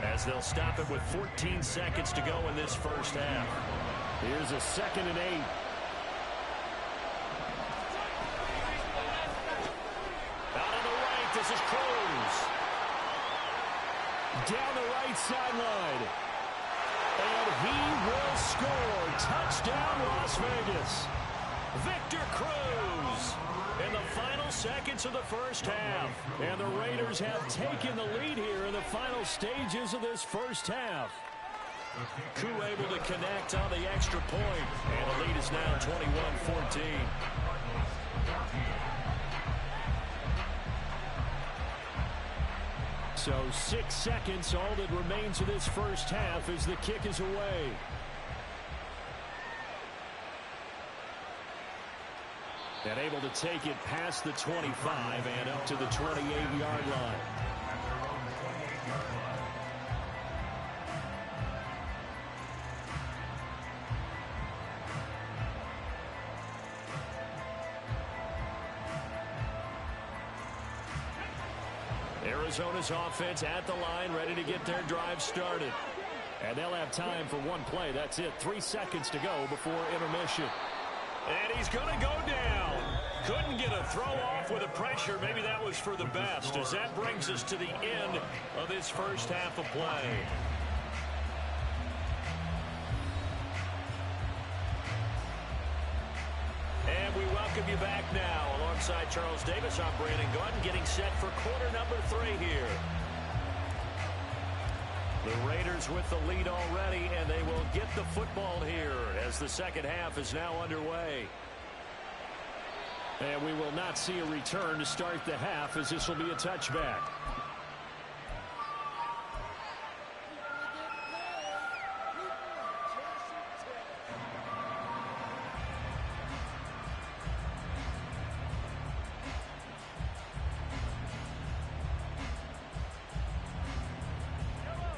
[SPEAKER 1] as they'll stop it with 14 seconds to go in this first half.
[SPEAKER 3] Here's a 2nd and 8.
[SPEAKER 1] Out on the right, this is Cruz.
[SPEAKER 3] Down the right sideline. And he will score. Touchdown, Las Vegas.
[SPEAKER 1] Victor Cruz in the final seconds of the first half.
[SPEAKER 3] And the Raiders have taken the lead here in the final stages of this first half.
[SPEAKER 1] Koo able to connect on the extra point. And the lead is now 21-14.
[SPEAKER 3] So 6 seconds, all that remains of this first half as the kick is away. And able to take it past the 25 and up to the 28-yard line.
[SPEAKER 1] Arizona's offense at the line, ready to get their drive started.
[SPEAKER 3] And they'll have time for one play. That's it. 3 seconds to go before intermission.
[SPEAKER 1] And he's going to go down. Couldn't get a throw off with the pressure. Maybe that was for the best, as that brings us to the end of this first half of play. And we welcome you back now. Alongside Charles Davis, I'm Brandon Gordon, getting set for quarter number 3 here. The Raiders with the lead already, and they will get the football here as the second half is now underway.
[SPEAKER 3] And we will not see a return to start the half, as this will be a touchback.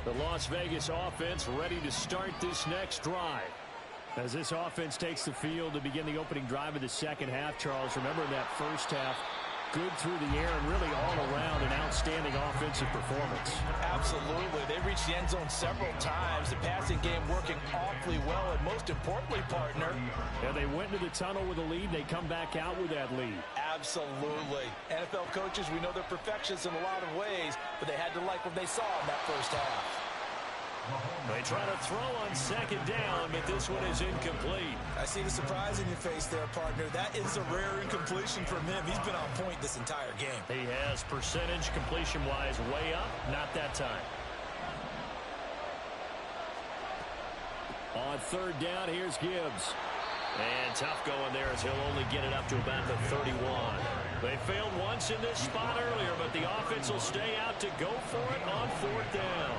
[SPEAKER 3] The Las Vegas offense ready to start this next drive. As this offense takes the field to begin the opening drive of the second half, Charles, remember in that first half, good through the air and really all around an outstanding offensive performance.
[SPEAKER 2] Absolutely. They reached the end zone several times. The passing game working awfully well, and most importantly, partner.
[SPEAKER 3] Yeah, they went into the tunnel with a lead. They come back out with that lead.
[SPEAKER 2] Absolutely. NFL coaches, we know they're perfectionists in a lot of ways, but they had to like what they saw in that first half.
[SPEAKER 1] They try to throw on second down, but this one is incomplete.
[SPEAKER 2] I see the surprise in your face there, partner. That is a rare incompletion from him. He's been on point this entire game.
[SPEAKER 1] He has percentage completion-wise way up. Not that time.
[SPEAKER 3] On third down, here's Gibbs.
[SPEAKER 1] And tough going there as he'll only get it up to about the 31. They failed once in this spot earlier, but the offense will stay out to go for it on fourth down.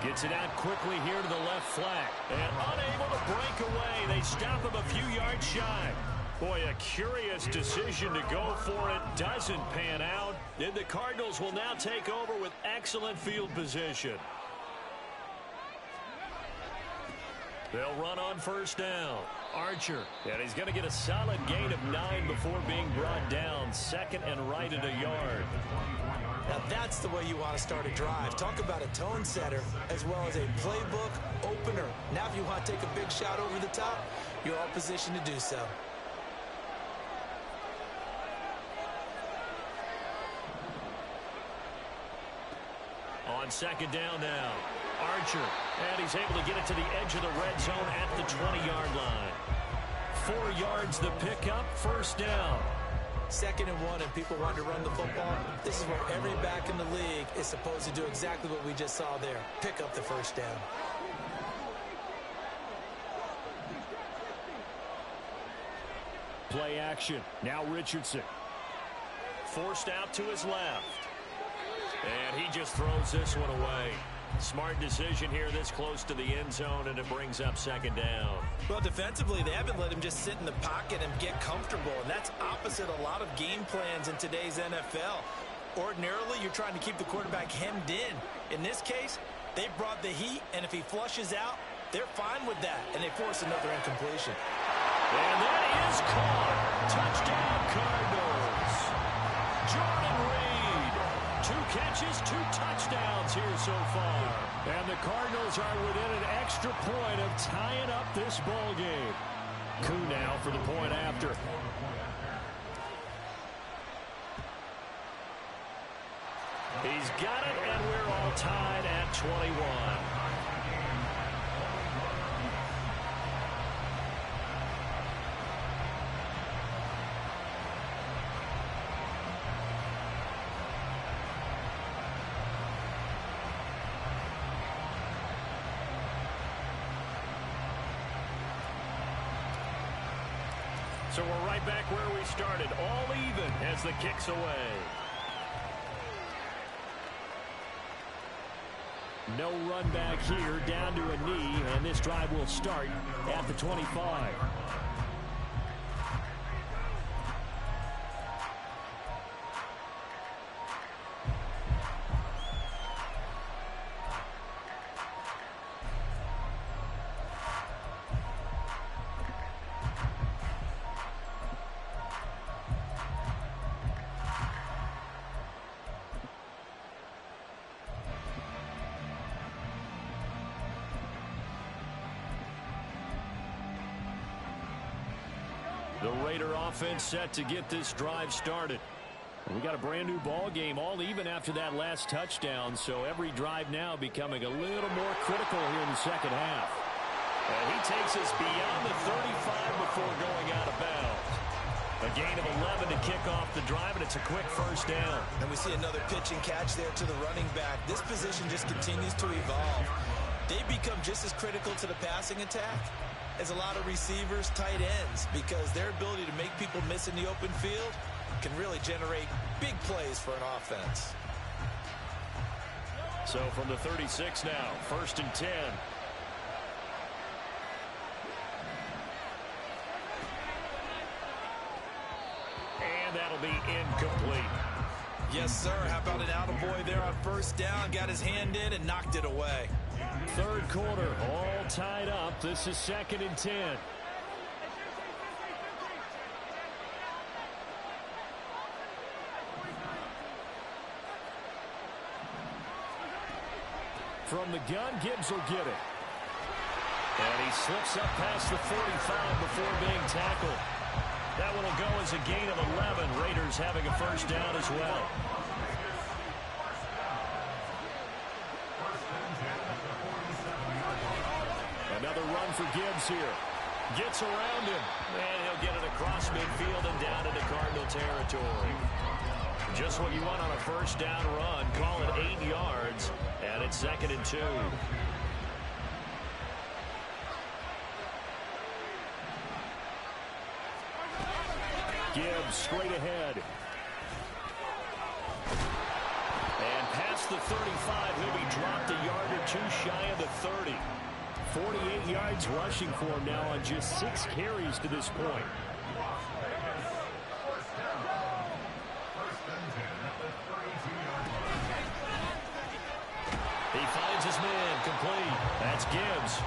[SPEAKER 1] Gets it out quickly here to the left flat. And unable to break away. They stop him a few yards shy. Boy, a curious decision to go for it. Doesn't pan out. And the Cardinals will now take over with excellent field position. They'll run on first down. Archer. And he's going to get a solid gain of 9 before being brought down. Second and right at a yard.
[SPEAKER 2] Now that's the way you want to start a drive. Talk about a tone setter as well as a playbook opener. Now if you want to take a big shot over the top, you're all positioned to do so.
[SPEAKER 1] On second down now. Archer. And he's able to get it to the edge of the red zone at the 20-yard line. 4 yards the pickup, first down.
[SPEAKER 2] 2nd and 1 and people want to run the football. This is where every back in the league is supposed to do exactly what we just saw there. Pick up the first down.
[SPEAKER 3] Play action. Now Richardson.
[SPEAKER 1] Forced out to his left. And he just throws this one away. Smart decision here this close to the end zone, and it brings up second down.
[SPEAKER 2] Well, defensively, they haven't let him just sit in the pocket and get comfortable, and that's opposite a lot of game plans in today's NFL. Ordinarily, you're trying to keep the quarterback hemmed in. In this case, they brought the heat, and if he flushes out, they're fine with that, and they force another incompletion.
[SPEAKER 1] And that is caught. Touchdown, Cardinals. Jordan Reed. 2 catches, 2 touchdowns here so far.
[SPEAKER 3] And the Cardinals are within an extra point of tying up this ball game. Koo now for the point after.
[SPEAKER 1] He's got it, and we're all tied at 21. So we're right back where we started, all even as the kick's away.
[SPEAKER 3] No run back here, down to a knee, and this drive will start at the 25.
[SPEAKER 1] The Raider offense set to get this drive started.
[SPEAKER 3] We got a brand new ball game, all even after that last touchdown, so every drive now becoming a little more critical here in the second half.
[SPEAKER 1] And he takes us beyond the 35 before going out of bounds. A gain of 11 to kick off the drive, and it's a quick first down.
[SPEAKER 2] And we see another pitch and catch there to the running back. This position just continues to evolve. They become just as critical to the passing attack as a lot of receivers, tight ends, because their ability to make people miss in the open field can really generate big plays for an offense.
[SPEAKER 1] So from the 36 now, 1st and 10. And that'll be incomplete.
[SPEAKER 2] Yes, sir. How about an attaboy there on first down? Got his hand in and knocked it away.
[SPEAKER 3] Third quarter, all tied up. This is 2nd and 10. From the gun, Gibbs will get it. And he slips up past the 45 before being tackled. That one will go as a gain of 11. Raiders having a first down as well. Another run for Gibbs here. Gets around him. And he'll get it across midfield and down into Cardinal territory. Just what you want on a first down run. Call it 8 yards. And it's 2nd and 2. Gibbs straight ahead. And past the 35, he'll be dropped a yard or two shy of the 30. 48 yards rushing for him now on just 6 carries to this point. He finds his man complete. That's Gibbs.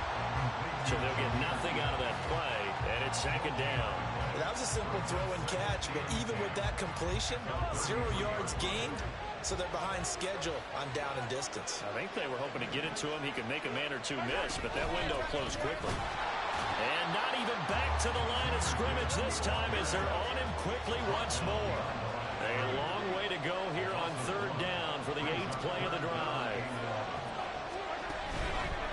[SPEAKER 3] So they'll get nothing out of that play, and it's 2nd down.
[SPEAKER 2] That was a simple throw and catch, but even with that completion, 0 yards gained, so they're behind schedule on down and distance.
[SPEAKER 3] I think they were hoping to get it to him. He could make a man or two miss, but that window closed quickly. And not even back to the line of scrimmage this time as they're on him quickly once more. A long way to go here on 3rd down for the 8th play of the drive.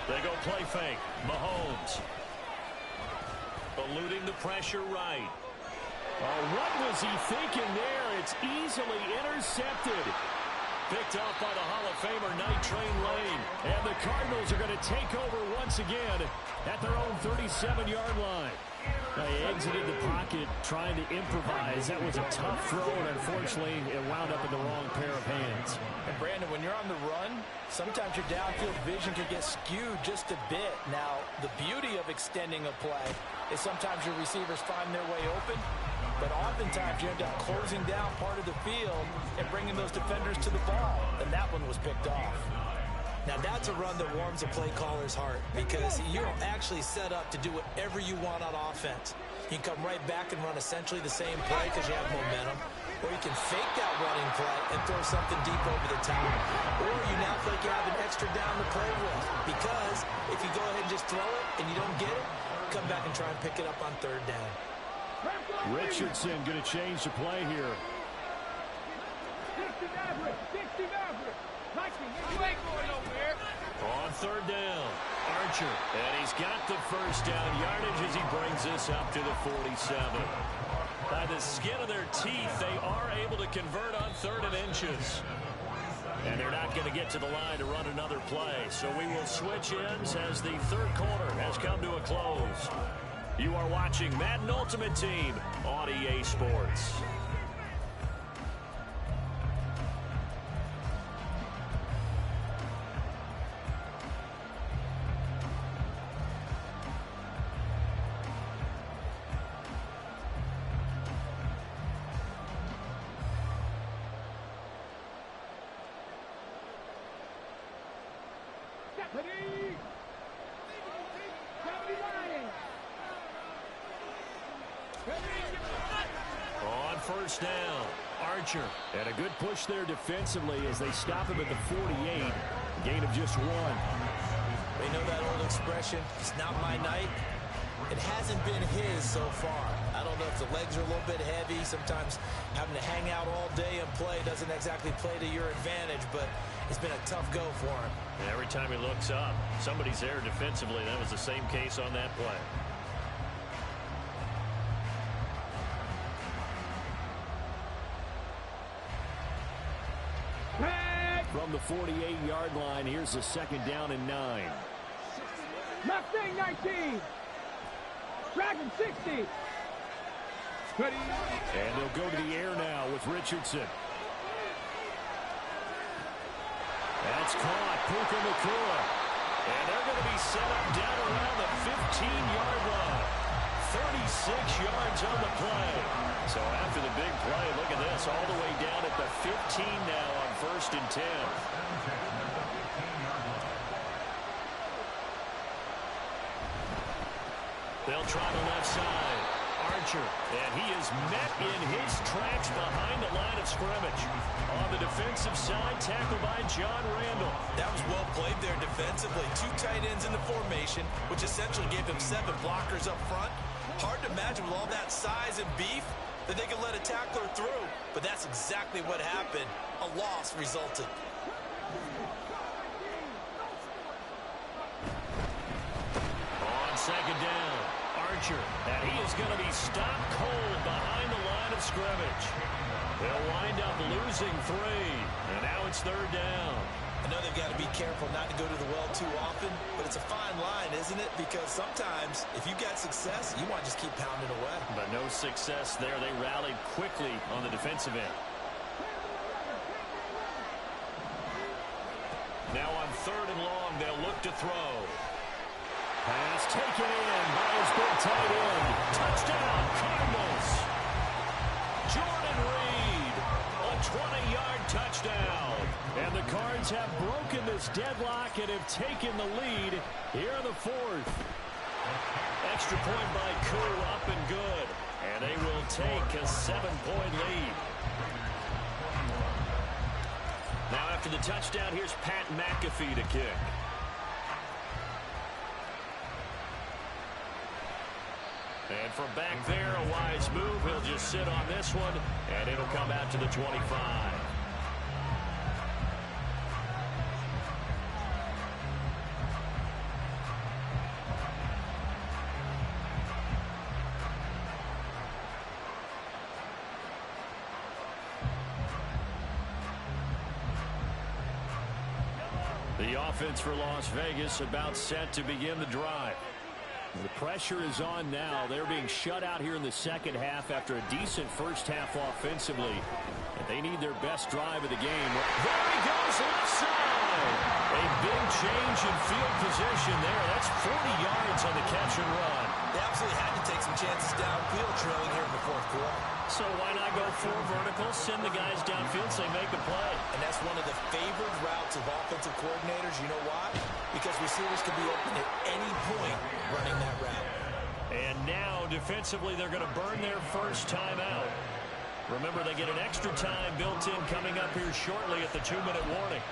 [SPEAKER 3] They go play fake. Mahomes. Eluding the pressure right. Oh, what was he thinking there? It's easily intercepted. Picked off by the Hall of Famer Night Train Lane. And the Cardinals are going to take over once again at their own 37-yard line. They exited the pocket trying to improvise. That was a tough throw, and unfortunately, it wound up in the wrong pair of hands.
[SPEAKER 2] And Brandon, when you're on the run, sometimes your downfield vision can get skewed just a bit. Now, the beauty of extending a play is sometimes your receivers find their way open, but oftentimes you end up closing down part of the field and bringing those defenders to the ball, and that one was picked off. Now, that's a run that warms a play caller's heart because you're actually set up to do whatever you want on offense. You can come right back and run essentially the same play because you have momentum, or you can fake that running play and throw something deep over the top, or you now feel like you have an extra down to play with because if you go ahead and just throw it and you don't get it, come back and try and pick it up on 3rd down.
[SPEAKER 3] Richardson going to change the play here. On 3rd down, Archer. And he's got the first down yardage as he brings this up to the 47. By the skin of their teeth, they are able to convert on 3rd and inches. And they're not going to get to the line to run another play. So we will switch ends as the 3rd quarter has come to a close. You are watching Madden Ultimate Team on EA Sports. On 1st down, Archer. And a good push there defensively as they stop him at the 48. Gain of just 1.
[SPEAKER 2] They know that old expression, it's not my night. It hasn't been his so far. I don't know if the legs are a little bit heavy. Sometimes having to hang out all day and play doesn't exactly play to your advantage, but it's been a tough go for him.
[SPEAKER 3] And every time he looks up, somebody's there defensively. That was the same case on that play. From the 48-yard line, here's a 2nd down and 9.
[SPEAKER 4] Mustang 19. Dragon 60.
[SPEAKER 3] And they'll go to the air now with Richardson. That's caught. Puka Nacua. And they're going to be set up down around the 15-yard line. 36 yards on the play. So after the big play, look at this, all the way down at the 15 now on 1st and 10.
[SPEAKER 1] They'll try the left side. Archer, and he is met in his tracks behind the line of scrimmage. On the defensive side, tackled by John Randall.
[SPEAKER 2] That was well played there defensively. 2 tight ends in the formation, which essentially gave him 7 blockers up front. Hard to imagine with all that size and beef that they could let a tackler through, but that's exactly what happened. A loss resulted.
[SPEAKER 1] On second down, Archer, and he is going to be stopped cold behind the line of scrimmage. They'll wind up losing 3, and now it's third down.
[SPEAKER 2] I know they've got to be careful not to go to the well too often, but it's a fine line, isn't it? Because sometimes, if you got success, you want to just keep pounding away.
[SPEAKER 1] But no success there. They rallied quickly on the defensive end. Now on third and long, they'll look to throw.
[SPEAKER 3] Pass taken in by his big tight end.
[SPEAKER 1] Touchdown, Cardinals. Jordan Reed, a 20-yard touchdown.
[SPEAKER 3] And the Cards have broken this deadlock and have taken the lead here in the 4th.
[SPEAKER 1] Extra point by Koo, up and good. And they will take a 7-point lead. Now after the touchdown, here's Pat McAfee to kick. And from back there, a wise move. He'll just sit on this one, and it'll come out to the 25. The offense for Las Vegas about set to begin the drive.
[SPEAKER 3] The pressure is on now. They're being shut out here in the second half after a decent first half offensively. And they need their best drive of the game.
[SPEAKER 1] There he goes, left side. A big change in field position there. That's 40 yards on the catch and run.
[SPEAKER 2] They absolutely had to take some chances downfield trailing here in the 4th quarter.
[SPEAKER 1] So why not go 4 verticals, send the guys downfield, say make a play.
[SPEAKER 2] And that's one of the favored routes of offensive coordinators. You know why? Because receivers can be open at any point running that route.
[SPEAKER 1] And now, defensively, they're going to burn their first time out. Remember, they get an extra time built in coming up here shortly at the 2-minute warning.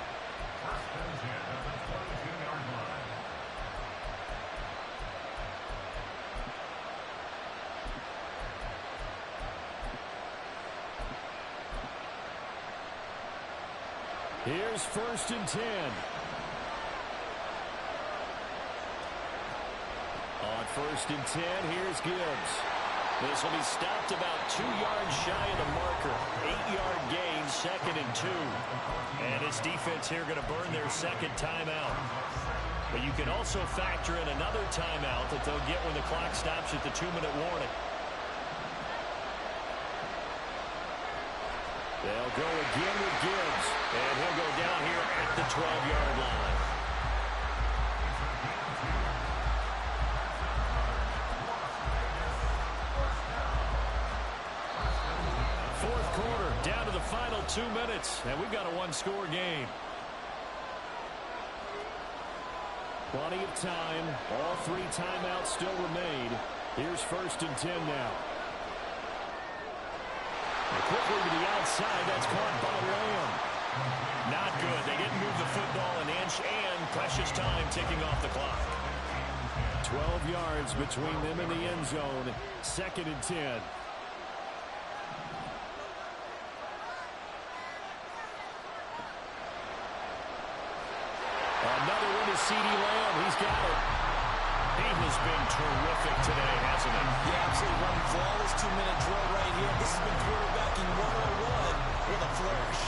[SPEAKER 3] Here's 1st and 10. On 1st and 10, here's Gibbs.
[SPEAKER 1] This will be stopped about 2 yards shy of the marker. 8-yard gain, 2nd and 2. And his defense here going to burn their second timeout. But you can also factor in another timeout that they'll get when the clock stops at the 2-minute warning.
[SPEAKER 3] They'll go again with Gibbs.
[SPEAKER 1] And he'll go down here at the 12-yard line. Fourth quarter, down to the final 2 minutes, and we've got a 1-score game.
[SPEAKER 3] Plenty of time. All 3 timeouts still remain. Here's 1st and 10 now. Quickly to the outside. That's caught by Lamb.
[SPEAKER 1] Not good. They didn't move the football an inch, and precious time ticking off the clock.
[SPEAKER 3] 12 yards between them and the end zone. 2nd and 10.
[SPEAKER 1] Another one is C.D. Lamb. He's got it. He has been terrific today, hasn't he?
[SPEAKER 2] Yeah, absolutely running flawless 2-minute drill right here. This has been quarterbacking 101 with a flourish.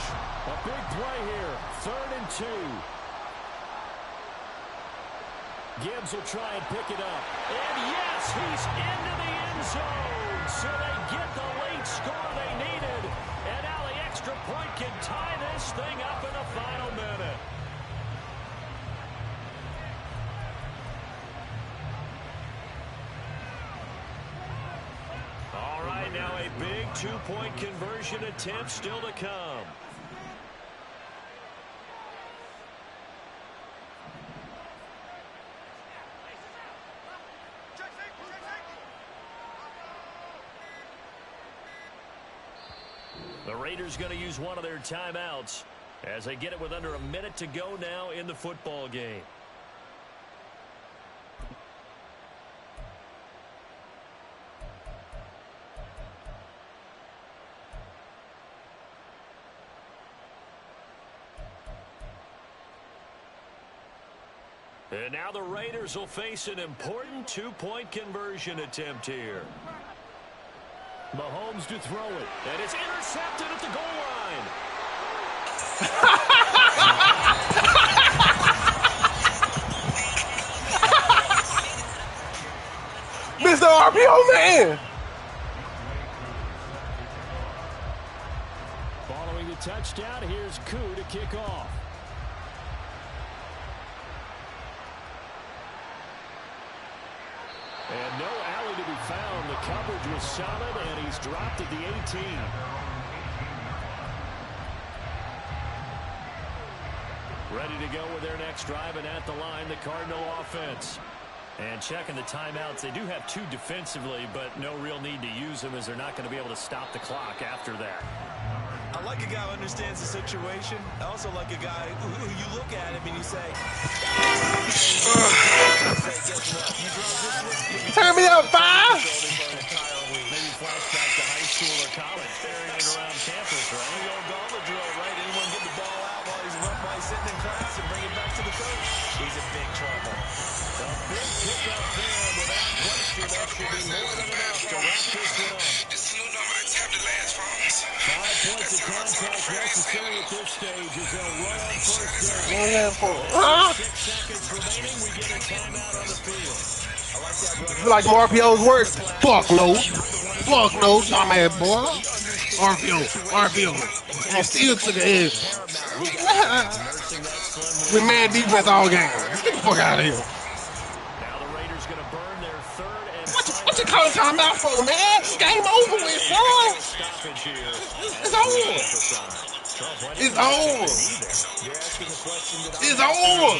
[SPEAKER 3] A big play here. 3rd and 2. Gibbs will try and pick it up.
[SPEAKER 1] And yes, he's into the end zone. So they get the late score they needed. And now the extra point can tie this thing up in the final minute. All right, now a big 2-point conversion attempt still to come. The Raiders going to use one of their timeouts as they get it with under a minute to go now in the football game. And now the Raiders will face an important two-point conversion attempt here. Mahomes to throw it, and it's intercepted at the goal line.
[SPEAKER 6] Mr. RPO man.
[SPEAKER 3] Following the touchdown, here's Koo to kick off. And no alley to be found. The coverage was solid, and he's dropped at the 18. Ready to go with their next drive, and at the line, the Cardinal offense. And checking the timeouts, they do have two defensively, but no real need to use them as they're not going to be able to stop the clock after that.
[SPEAKER 2] I like a guy who understands the situation. I also like a guy who you look at him and you say,
[SPEAKER 6] turn me up, 5.
[SPEAKER 1] Maybe flashback to high school or college, ferrying it around campus, right? The old gauntlet drill, right? Anyone get the ball out while he's sitting in class and bring it back to the coach. He's in big trouble. A big pickup there, without question. That should be more than enough to wrap this one up. 5 points of contact necessary at this stage as they'll run on first down. 6 seconds remaining. We get a timeout on the field. I like that, brother.
[SPEAKER 6] Feel like my RPO's worse. Fuck no. Fuck no, dumbass boy. RPO. And still took a hit. With man defense all game. Get the fuck out of here.
[SPEAKER 1] Now the Raiders going to burn their third and
[SPEAKER 6] What you calling timeout for, man? Game over with, son. It's over. It's over. It's over.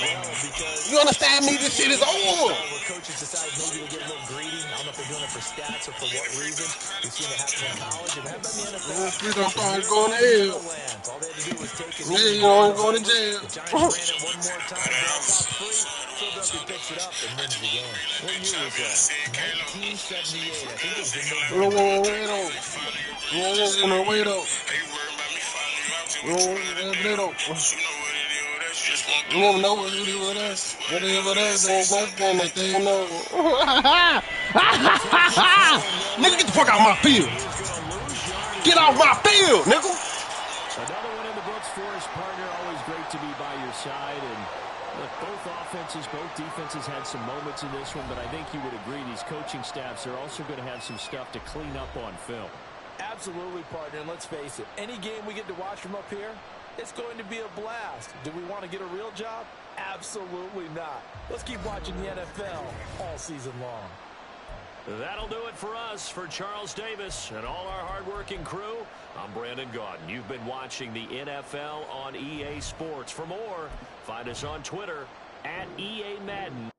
[SPEAKER 6] You understand me? This shit is over.
[SPEAKER 2] Coaches decide maybe to get a little greedy. I don't know if they're doing it for stats or for what reason. We've seen it happen in college. It happened in the NFL.
[SPEAKER 6] Please don't start going to hell.
[SPEAKER 2] All they had to do was take it.
[SPEAKER 6] Yeah, you don't going to jail.
[SPEAKER 2] The Giants ran it one more time. Ball got free. Philadelphia picks it up and wins the game. What year was that? 1978. I think it was the
[SPEAKER 6] You don't know what it is with us. What it is with us ain't nothing that they know. Nigga, get the fuck out of my field. Get off my field, nigga.
[SPEAKER 3] Another one in the books for his partner. Always great to be by your side. And look, both offenses, both defenses had some moments in this one, but I think you would agree these coaching staffs are also going to have some stuff to clean up on film.
[SPEAKER 5] Absolutely, partner, and let's face it, any game we get to watch from up here, it's going to be a blast. Do we want to get a real job? Absolutely not. Let's keep watching the NFL all season long.
[SPEAKER 1] That'll do it for us. For Charles Davis and all our hardworking crew, I'm Brandon Gaudin. You've been watching the NFL on EA Sports. For more, find us on Twitter @EA Madden.